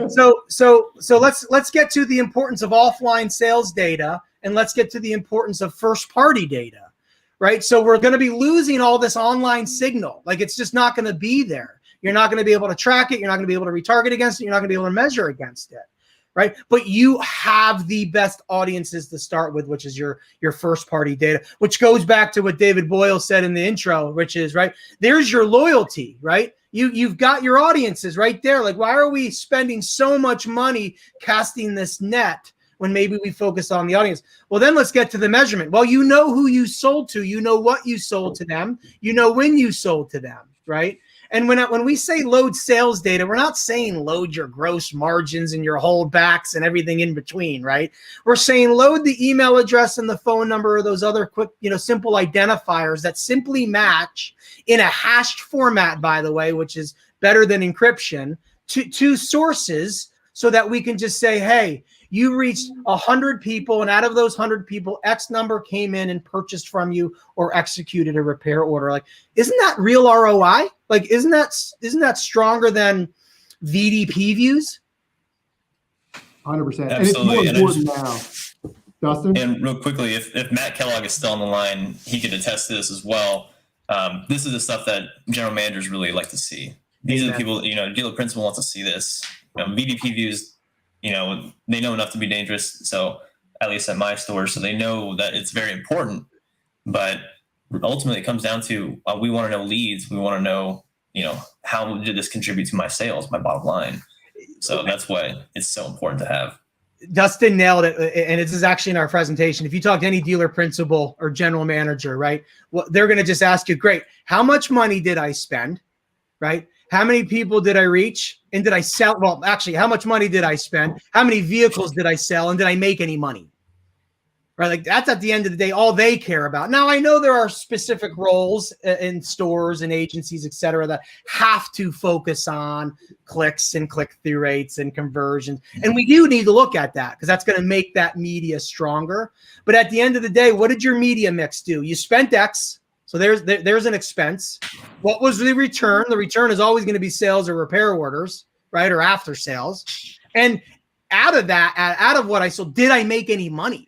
so let's get to the importance of offline sales data, and let's get to the importance of first-party data, right? So we're going to be losing all this online signal. Like, it's just not going to be there. You're not going to be able to track it. You're not going to be able to retarget against it. You're not going to be able to measure against it. Right. But you have the best audiences to start with, which is your first party data, which goes back to what David Boyle said in the intro, which is, right, there's your loyalty, right? You've got your audiences right there. Like, why are we spending so much money casting this net when maybe we focus on the audience? Well, then let's get to the measurement. Well, you know who you sold to, you know what you sold to them, you know when you sold to them, right? And when we say load sales data, we're not saying load your gross margins and your holdbacks and everything in between, right? We're saying load the email address and the phone number or those other quick, simple identifiers that simply match in a hashed format, by the way, which is better than encryption, to sources, so that we can just say, hey, you reached 100 people, and out of those 100 people, X number came in and purchased from you or executed a repair order. Like, isn't that real ROI? Like, isn't that stronger than VDP views? 100%. Absolutely. And it's more important now. Dustin? And real quickly, if Matt Kellogg is still on the line, he could attest to this as well. This is the stuff that general managers really like to see. These are the people, dealer principal wants to see this. VDP views, they know enough to be dangerous. So at least at my store, so they know that it's very important. But ultimately, it comes down to we want to know leads. We want to know, how did this contribute to my sales, my bottom line. So that's why it's so important to have. Dustin nailed it, and this is actually in our presentation. If you talk to any dealer principal or general manager, right, well, they're going to just ask you, great, how much money did I spend, right? How many people did I reach, and did I sell? Well, actually, how much money did I spend? How many vehicles did I sell, and did I make any money? Right, like that's at the end of the day all they care about. Now I know there are specific roles in stores and agencies, et cetera, that have to focus on clicks and click-through rates and conversions, and we do need to look at that because that's going to make that media stronger. But at the end of the day, what did your media mix do? You spent X, so there's an expense. What was the return? The return is always going to be sales or repair orders, right, or after sales. And out of that, out of what I sold, did I make any money?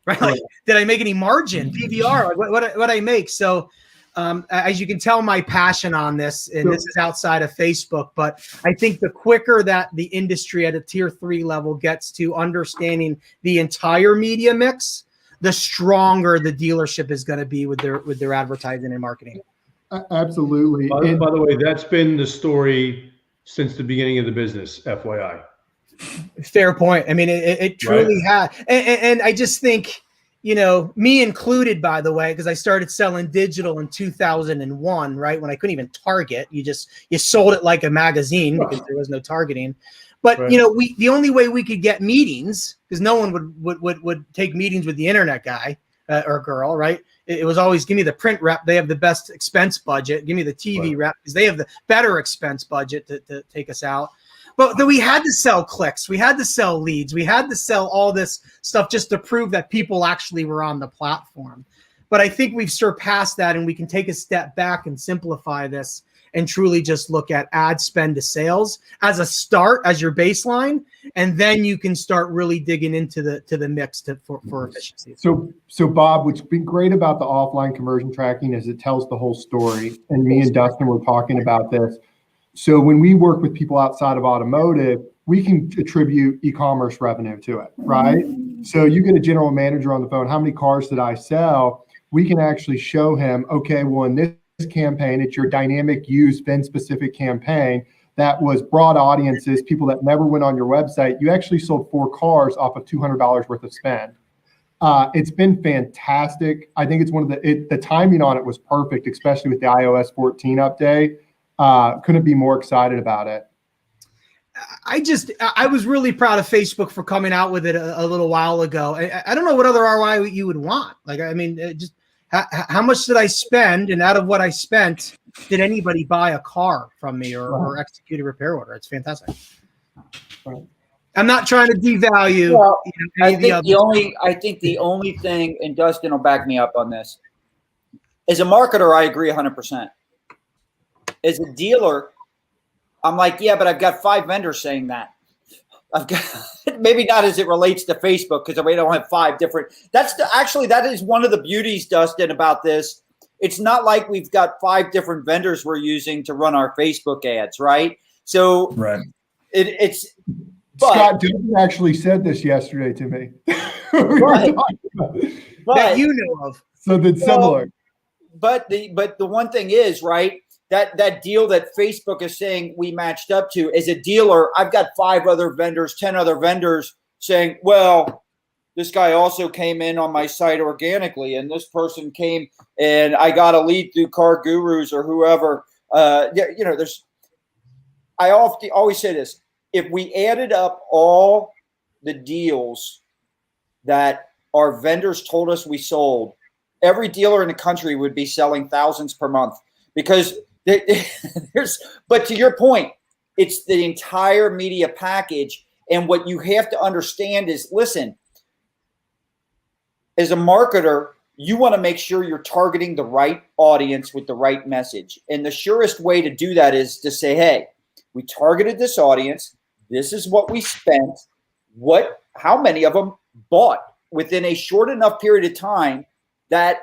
Right? Like, did I make any margin? PVR? Like what I make? So, as you can tell, my passion on this, and this is outside of Facebook, but I think the quicker that the industry at a tier 3 level gets to understanding the entire media mix, the stronger the dealership is going to be with their advertising and marketing. Absolutely. By the way, that's been the story since the beginning of the business, FYI. Fair point. I mean, it truly has. And I just think, me included, by the way, because I started selling digital in 2001, right? When I couldn't even target, you sold it like a magazine because there was no targeting. But, the only way we could get meetings, because no one would take meetings with the internet guy or girl, right? It was always, give me the print rep. They have the best expense budget. Give me the TV rep because they have the better expense budget to take us out. But then we had to sell clicks. We had to sell leads. We had to sell all this stuff just to prove that people actually were on the platform. But I think we've surpassed that, and we can take a step back and simplify this and truly just look at ad spend to sales as a start, as your baseline, and then you can start really digging into the mix for efficiency. So Bob, what's been great about the offline conversion tracking is it tells the whole story. And me and Dustin were talking about this. So when we work with people outside of automotive, we can attribute e-commerce revenue to it, right? So you get a general manager on the phone, how many cars did I sell? We can actually show him, okay, well, in this campaign, it's your dynamic use VIN specific campaign that was broad audiences, people that never went on your website. You actually sold 4 cars off of $200 worth of spend. It's been fantastic. I think it's the timing on it was perfect, especially with the iOS 14 update. Couldn't be more excited about it. I was really proud of Facebook for coming out with it a little while ago. I don't know what other ROI you would want. Like, I mean, just how much did I spend? And out of what I spent, did anybody buy a car from me or execute a repair order? It's fantastic. I'm not trying to devalue. Well, I think the only thing, and Dustin will back me up on this, as a marketer, I agree 100%. As a dealer, I'm like, yeah, but I've got 5 vendors saying that. I've got maybe not as it relates to Facebook because we don't have 5 different. That is one of the beauties, Dustin, about this. It's not like we've got 5 different vendors we're using to run our Facebook ads, right? So it's. But, Scott Dutton actually said this yesterday to me. That you know of. So that's similar. But the one thing is, right, that deal that Facebook is saying we matched up to, as a dealer, I've got 5 other vendors, 10 other vendors saying, well, this guy also came in on my site organically, and this person came and I got a lead through Car Gurus or whoever. I always say this. If we added up all the deals that our vendors told us we sold, every dealer in the country would be selling thousands per month because but to your point, it's the entire media package. And what you have to understand is, listen, as a marketer, you want to make sure you're targeting the right audience with the right message. And the surest way to do that is to say, hey, we targeted this audience. This is what we spent. How many of them bought within a short enough period of time that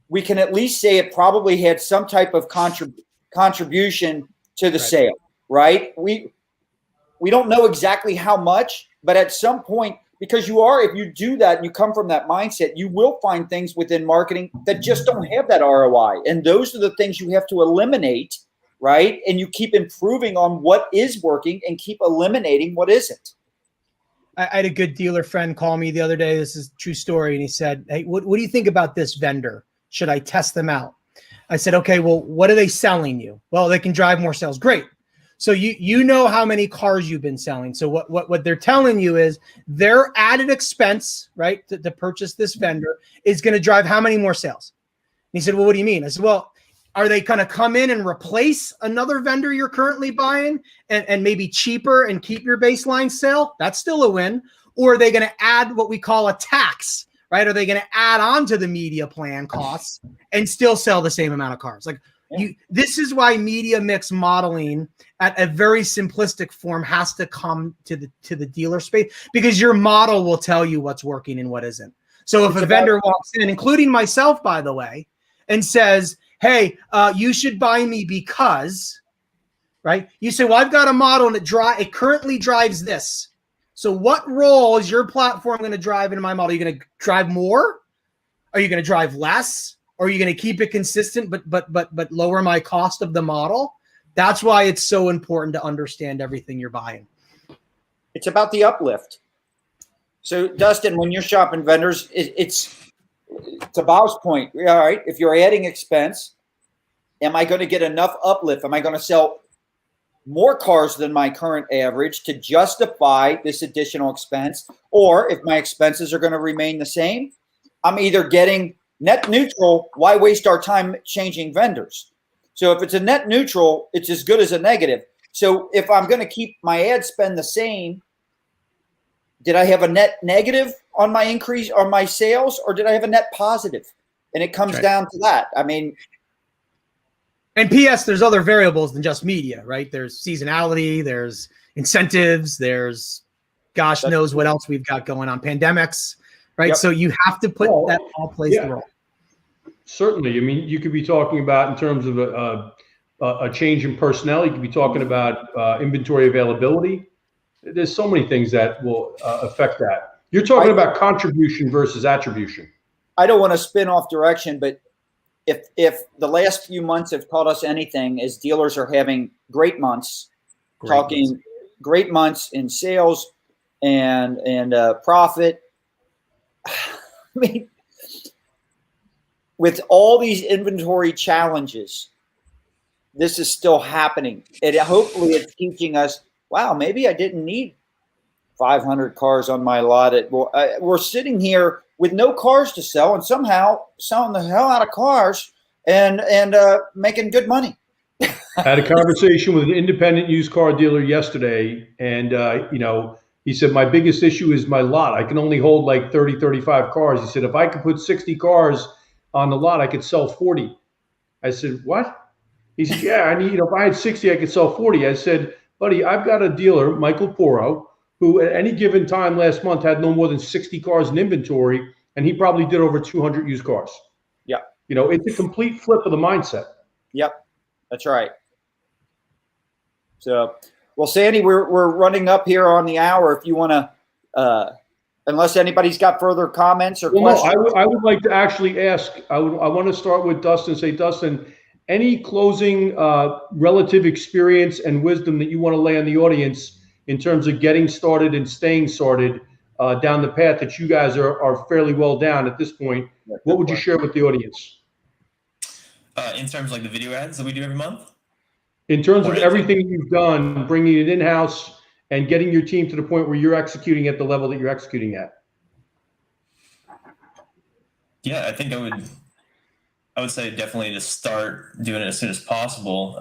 we can at least say it probably had some type of contribution to the sale, right? We don't know exactly how much, but at some point, because if you do that and you come from that mindset, you will find things within marketing that just don't have that ROI. And those are the things you have to eliminate, right? And you keep improving on what is working and keep eliminating what isn't. I had a good dealer friend call me the other day. This is a true story. And he said, hey, what do you think about this vendor? Should I test them out? I said, okay, well, what are they selling you? Well, they can drive more sales. Great. So you know how many cars you've been selling. So what they're telling you is their added expense, right, to purchase this vendor is going to drive how many more sales? And he said, well, what do you mean? I said, well, are they going to come in and replace another vendor you're currently buying and maybe cheaper and keep your baseline sale? That's still a win. Or are they going to add what we call a tax, right? Are they going to add on to the media plan costs and still sell the same amount of cars? Like this is why media mix modeling at a very simplistic form has to come to the dealer space, because your model will tell you what's working and what isn't. So if a vendor walks in, including myself, by the way, and says, hey, you should buy me because, right? You say, well, I've got a model and it currently drives this. So what role is your platform going to drive into my model? Are you going to drive more? Are you going to drive less? Or are you going to keep it consistent but lower my cost of the model? That's why it's so important to understand everything you're buying. It's about the uplift. So Dustin, when you're shopping vendors, it's to Bob's point. All right, if you're adding expense, am I going to get enough uplift? Am I going to sell more cars than my current average to justify this additional expense? Or if my expenses are going to remain the same, I'm either getting net neutral. Why waste our time changing vendors? So if it's a net neutral, it's as good as a negative. So if I'm going to keep my ad spend the same, did I have a net negative on my increase on my sales, or did I have a net positive? And it comes down to that. I mean, and PS, there's other variables than just media, right? There's seasonality, there's incentives, there's gosh knows what else we've got going on, pandemics, right? Yep. So you have to put that all plays the role. Certainly. I mean, you could be talking about in terms of a change in personnel. You could be talking about inventory availability. There's so many things that will affect that. You're talking about contribution versus attribution. I don't want to spin off direction, but if the last few months have taught us anything, is dealers are having great months, great months in sales and profit. I mean, with all these inventory challenges, this is still happening. Hopefully it's teaching us, wow, maybe I didn't need 500 cars on my lot. We're sitting here with no cars to sell and somehow selling the hell out of cars and making good money. I had a conversation with an independent used car dealer yesterday, and he said, my biggest issue is my lot. I can only hold like 30, 35 cars. He said, if I could put 60 cars on the lot, I could sell 40. I said, what? He said, yeah, if I had 60, I could sell 40. I said, buddy, I've got a dealer, Michael Poro, who at any given time last month had no more than 60 cars in inventory, and he probably did over 200 used cars. Yeah. It's a complete flip of the mindset. Yep, that's right. So, well, Sandy, we're running up here on the hour. If you want to, unless anybody's got further comments or questions. No, I would like to actually ask. I want to start with Dustin. Say, Dustin, any closing relative experience and wisdom that you want to lay on the audience in terms of getting started and staying started down the path that you guys are fairly well down at this point? Yeah, what would you share with the audience? In terms of like the video ads that we do every month? In terms of everything you've done, bringing it in-house and getting your team to the point where you're executing at the level that you're executing at. Yeah, I think I would say definitely to start doing it as soon as possible.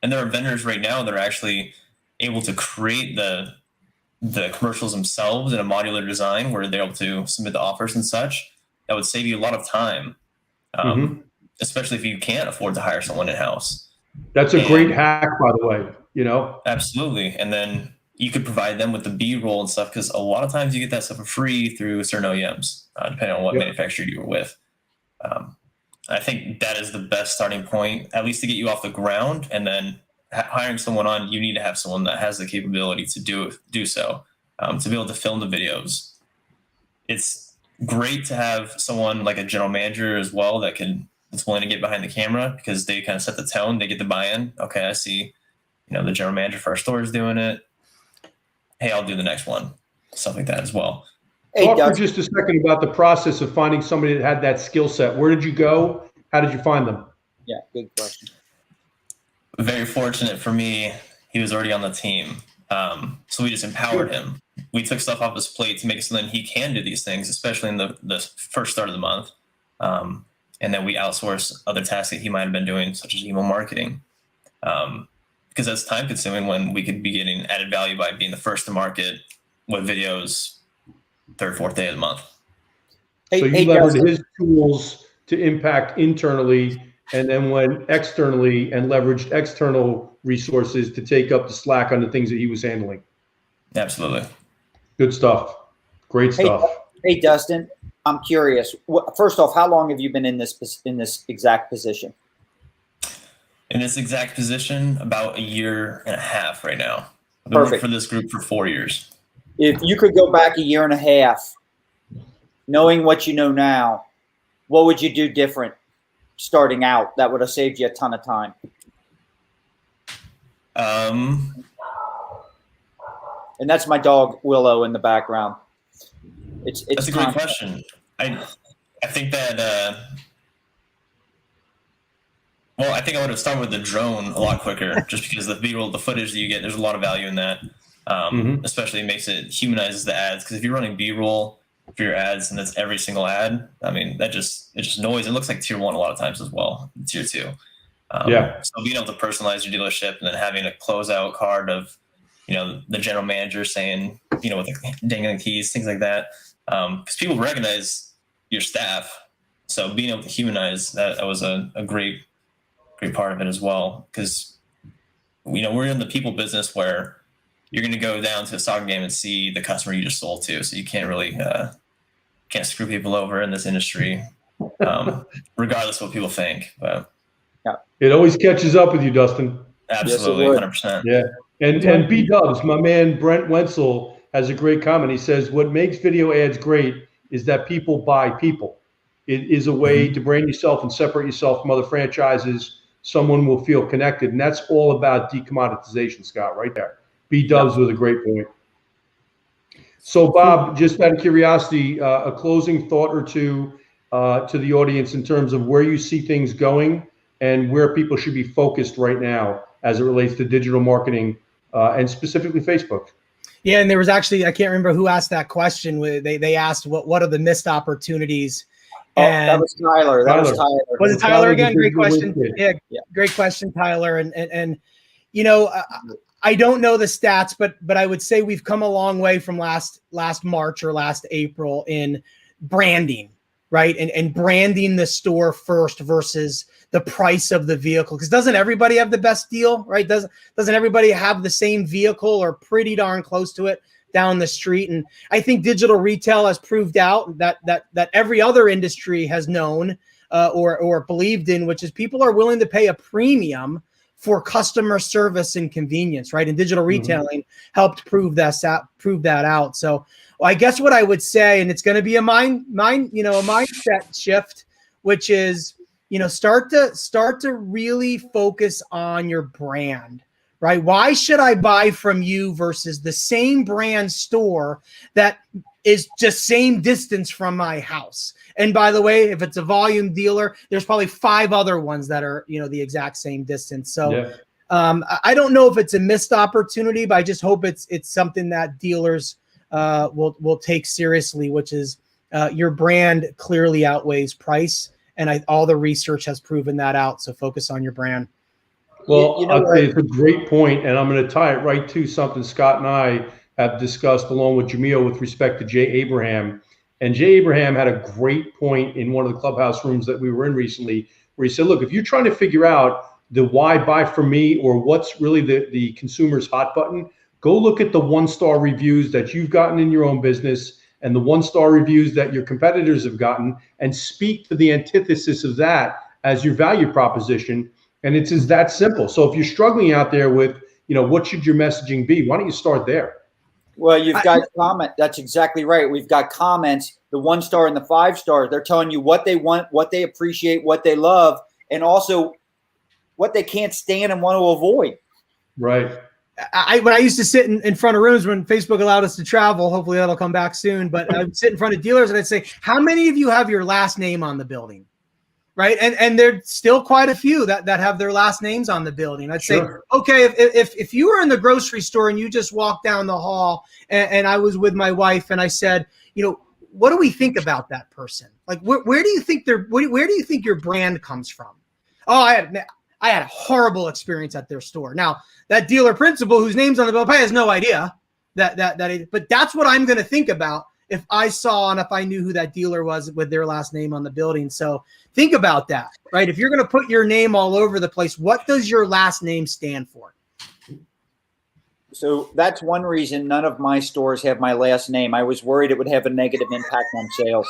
And there are vendors right now that are actually able to create the commercials themselves in a modular design where they're able to submit the offers and such. That would save you a lot of time, especially if you can't afford to hire someone in-house. That's a great hack, by the way, Absolutely. And then you could provide them with the B-roll and stuff, because a lot of times you get that stuff for free through certain OEMs, depending on what manufacturer you were with. I think that is the best starting point, at least to get you off the ground. And then hiring someone on, you need to have someone that has the capability to do so, to be able to film the videos. It's great to have someone like a general manager as well that's willing to get behind the camera, because they kind of set the tone. They get the buy-in. Okay, I see, the general manager for our store is doing it. Hey, I'll do the next one. stuff like that as well. Hey, Talk for Dustin. just a second about the process of finding somebody that had that skill set. Where did you go? How did you find them? Yeah, good question. Very fortunate for me, he was already on the team. So we just empowered him. We took stuff off his plate to make it so that he can do these things, especially in the first start of the month. And then we outsource other tasks that he might have been doing, such as email marketing. Because that's time consuming when we could be getting added value by being the first to market with videos third, fourth day of the month. Hey, So you hey, leveraged Dustin. his tools to impact internally, and then went externally and leveraged external resources to take up the slack on the things that he was handling. Absolutely. Good stuff. Great stuff. Hey, Dustin, I'm curious. First off, how long have you been in this exact position? In this exact position, about 1.5 years right now. I've been working for this group for 4 years. If you could go back 1.5 years, knowing what you know now, what would you do different starting out that would have saved you a ton of time? And that's my dog Willow in the background. That's a great question. I think that well, I think I would have started with the drone a lot quicker, just because the B-roll, the footage that you get, there's a lot of value in that. Especially it humanizes the ads, because if you're running B-roll for your ads and that's every single ad, I mean, it's just noise. It looks like tier 1 a lot of times as well, tier 2. So being able to personalize your dealership and then having a closeout card of, the general manager saying, with the dangling keys, things like that. Because people recognize your staff. So being able to humanize that was a great part of it as well. Because, we're in the people business where you're going to go down to a soccer game and see the customer you just sold to. So you can't really, can't screw people over in this industry, regardless of what people think. But it always catches up with you, Dustin. Absolutely, 100%. Yeah. And B-Dubs, my man Brent Wenzel has a great comment. He says, what makes video ads great is that people buy people. It is a way to brand yourself and separate yourself from other franchises. Someone will feel connected. And that's all about decommoditization, Scott, right there. B-Dubs with a great point. So, Bob, just out of curiosity, a closing thought or two to the audience in terms of where you see things going and where people should be focused right now as it relates to digital marketing and specifically Facebook. Yeah, and there was actually, I can't remember who asked that question. They asked what are the missed opportunities. And that was Tyler. Was it Tyler again? Great question. Yeah, great question, Tyler. And I don't know the stats, but I would say we've come a long way from last March or last April in branding, right? And branding the store first versus the price of the vehicle. Because doesn't everybody have the best deal, right? Doesn't everybody have the same vehicle or pretty darn close to it down the street? And I think digital retail has proved out that every other industry has known or believed in, which is people are willing to pay a premium for customer service and convenience, right? And digital retailing helped prove that out. So I guess what I would say, and it's going to be a mindset shift, which is, start to really focus on your brand, right? Why should I buy from you versus the same brand store that is just same distance from my house? And by the way, if it's a volume dealer, there's probably 5 other ones that are, the exact same distance. So I don't know if it's a missed opportunity, but I just hope it's something that dealers will take seriously, which is your brand clearly outweighs price. And all the research has proven that out. So focus on your brand. Well, I'll say it's a great point, and I'm going to tie it right to something Scott and I have discussed along with Jamil with respect to Jay Abraham. And Jay Abraham had a great point in one of the clubhouse rooms that we were in recently, where he said, look, if you're trying to figure out the why buy from me or what's really the consumer's hot button, go look at the 1-star reviews that you've gotten in your own business and the 1-star reviews that your competitors have gotten, and speak to the antithesis of that as your value proposition. And it's just that simple. So if you're struggling out there with, what should your messaging be? Why don't you start there? Well, you've got comment. That's exactly right. We've got comments, the 1-star and the 5-star. They're telling you what they want, what they appreciate, what they love, and also what they can't stand and want to avoid. Right. when I used to sit in front of rooms when Facebook allowed us to travel, hopefully that'll come back soon, but I would sit in front of dealers and I'd say, how many of you have your last name on the building? Right. And there's still quite a few that have their last names on the building. I'd say, okay, if you were in the grocery store and you just walked down the hall and I was with my wife and I said, what do we think about that person? Like, where do you think where do you think your brand comes from? Oh, I had a horrible experience at their store. Now, that dealer principal whose name's on the bill has no idea but that's what I'm going to think about if I saw and if I knew who that dealer was with their last name on the building. So think about that, right? If you're going to put your name all over the place, what does your last name stand for? So that's one reason none of my stores have my last name. I was worried it would have a negative impact on sales.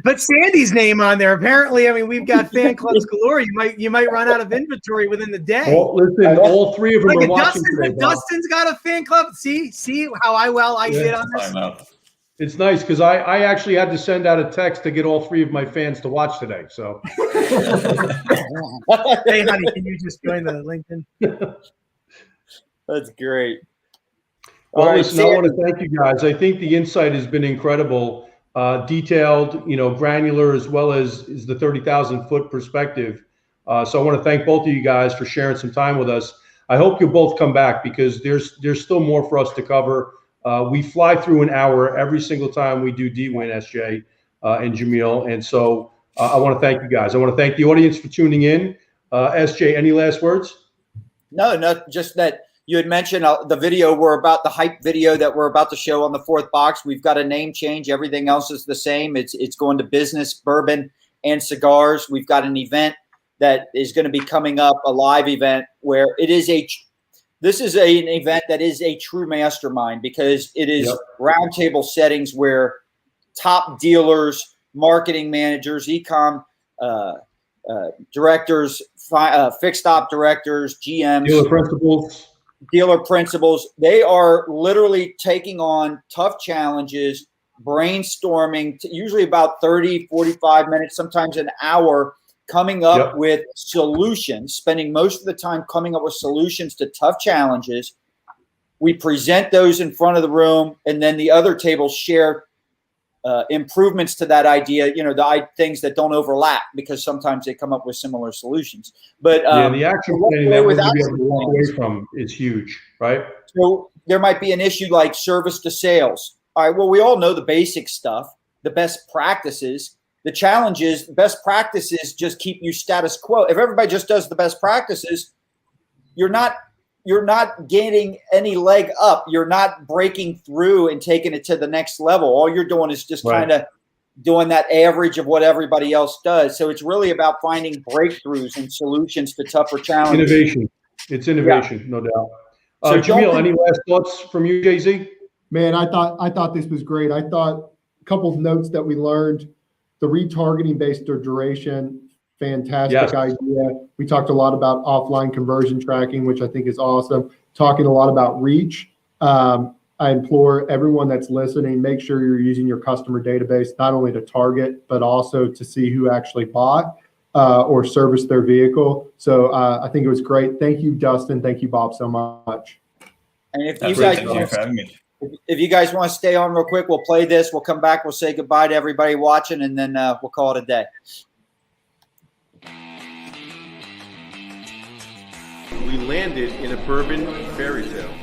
But Sandy's name on there. Apparently, I mean, we've got fan clubs galore. You might run out of inventory within the day. Well, listen, all three of them are watching today. Dustin's got a fan club. See how I did on this. It's nice because I actually had to send out a text to get all three of my fans to watch today. So, hey, honey, can you just join the LinkedIn? That's great. Well, listen, I want to thank you guys. I think the insight has been incredible, detailed, granular, as well as the 30,000-foot perspective. So I want to thank both of you guys for sharing some time with us. I hope you'll both come back because there's still more for us to cover. We fly through an hour every single time we do DWIN, SJ and Jamil. And so I want to thank you guys. I want to thank the audience for tuning in. SJ, any last words? No, just that you had mentioned the video the hype video that we're about to show on the fourth box. We've got a name change. Everything else is the same. It's going to business, bourbon, and cigars. We've got an event that is going to be coming up, a live event where this is an event that is a true mastermind because it is roundtable settings where top dealers, marketing managers, e-com directors, fixed op directors, GMs, dealer principals, they are literally taking on tough challenges, brainstorming, usually about 30, 45 minutes, sometimes an hour, coming up with solutions, spending most of the time coming up with solutions to tough challenges. We present those in front of the room, and then the other tables share improvements to that idea, the things that don't overlap because sometimes they come up with similar solutions. But the action planning that we're going to be able to walk away from is huge, right? So there might be an issue like service to sales. All right, well, we all know the basic stuff, the best practices. The challenge is best practices just keep you status quo. If everybody just does the best practices, you're not getting any leg up. You're not breaking through and taking it to the next level. All you're doing is just kind of doing that average of what everybody else does. So it's really about finding breakthroughs and solutions to tougher challenges. Innovation. It's innovation, no doubt. So Jamil, any last thoughts from you, Jay-Z? Man, I thought this was great. I thought a couple of notes that we learned. The retargeting based or duration, fantastic idea. We talked a lot about offline conversion tracking, which I think is awesome. Talking a lot about reach. I implore everyone that's listening, make sure you're using your customer database, not only to target, but also to see who actually bought or serviced their vehicle. So I think it was great. Thank you, Dustin. Thank you, Bob, so much. And if you guys want to stay on real quick, we'll play this. We'll come back. We'll say goodbye to everybody watching, and then we'll call it a day. We landed in a bourbon fairy tale.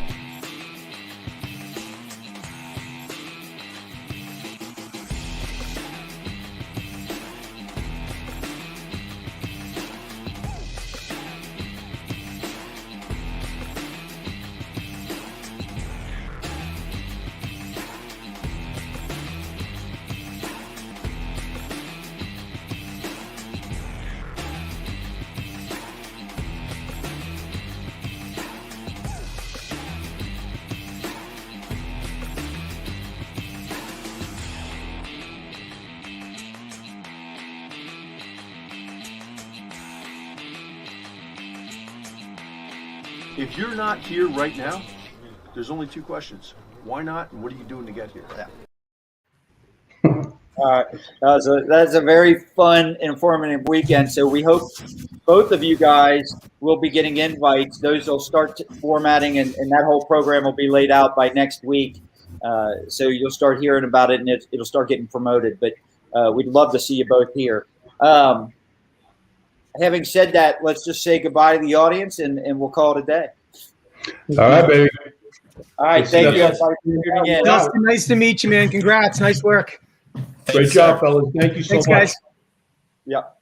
If you're not here right now, there's only two questions. Why not, and what are you doing to get here? All right. That's a very fun, informative weekend. So we hope both of you guys will be getting invites. Those will start formatting, and that whole program will be laid out by next week. So you'll start hearing about it, and it'll start getting promoted. But we'd love to see you both here. Having said that, let's just say goodbye to the audience, and we'll call it a day. All right, baby. All right. Thank you, everybody, for tuning in. Dustin, nice to meet you, man. Congrats. Nice work. Great job, fellas. Thank you so Thanks, much. guys. Yep.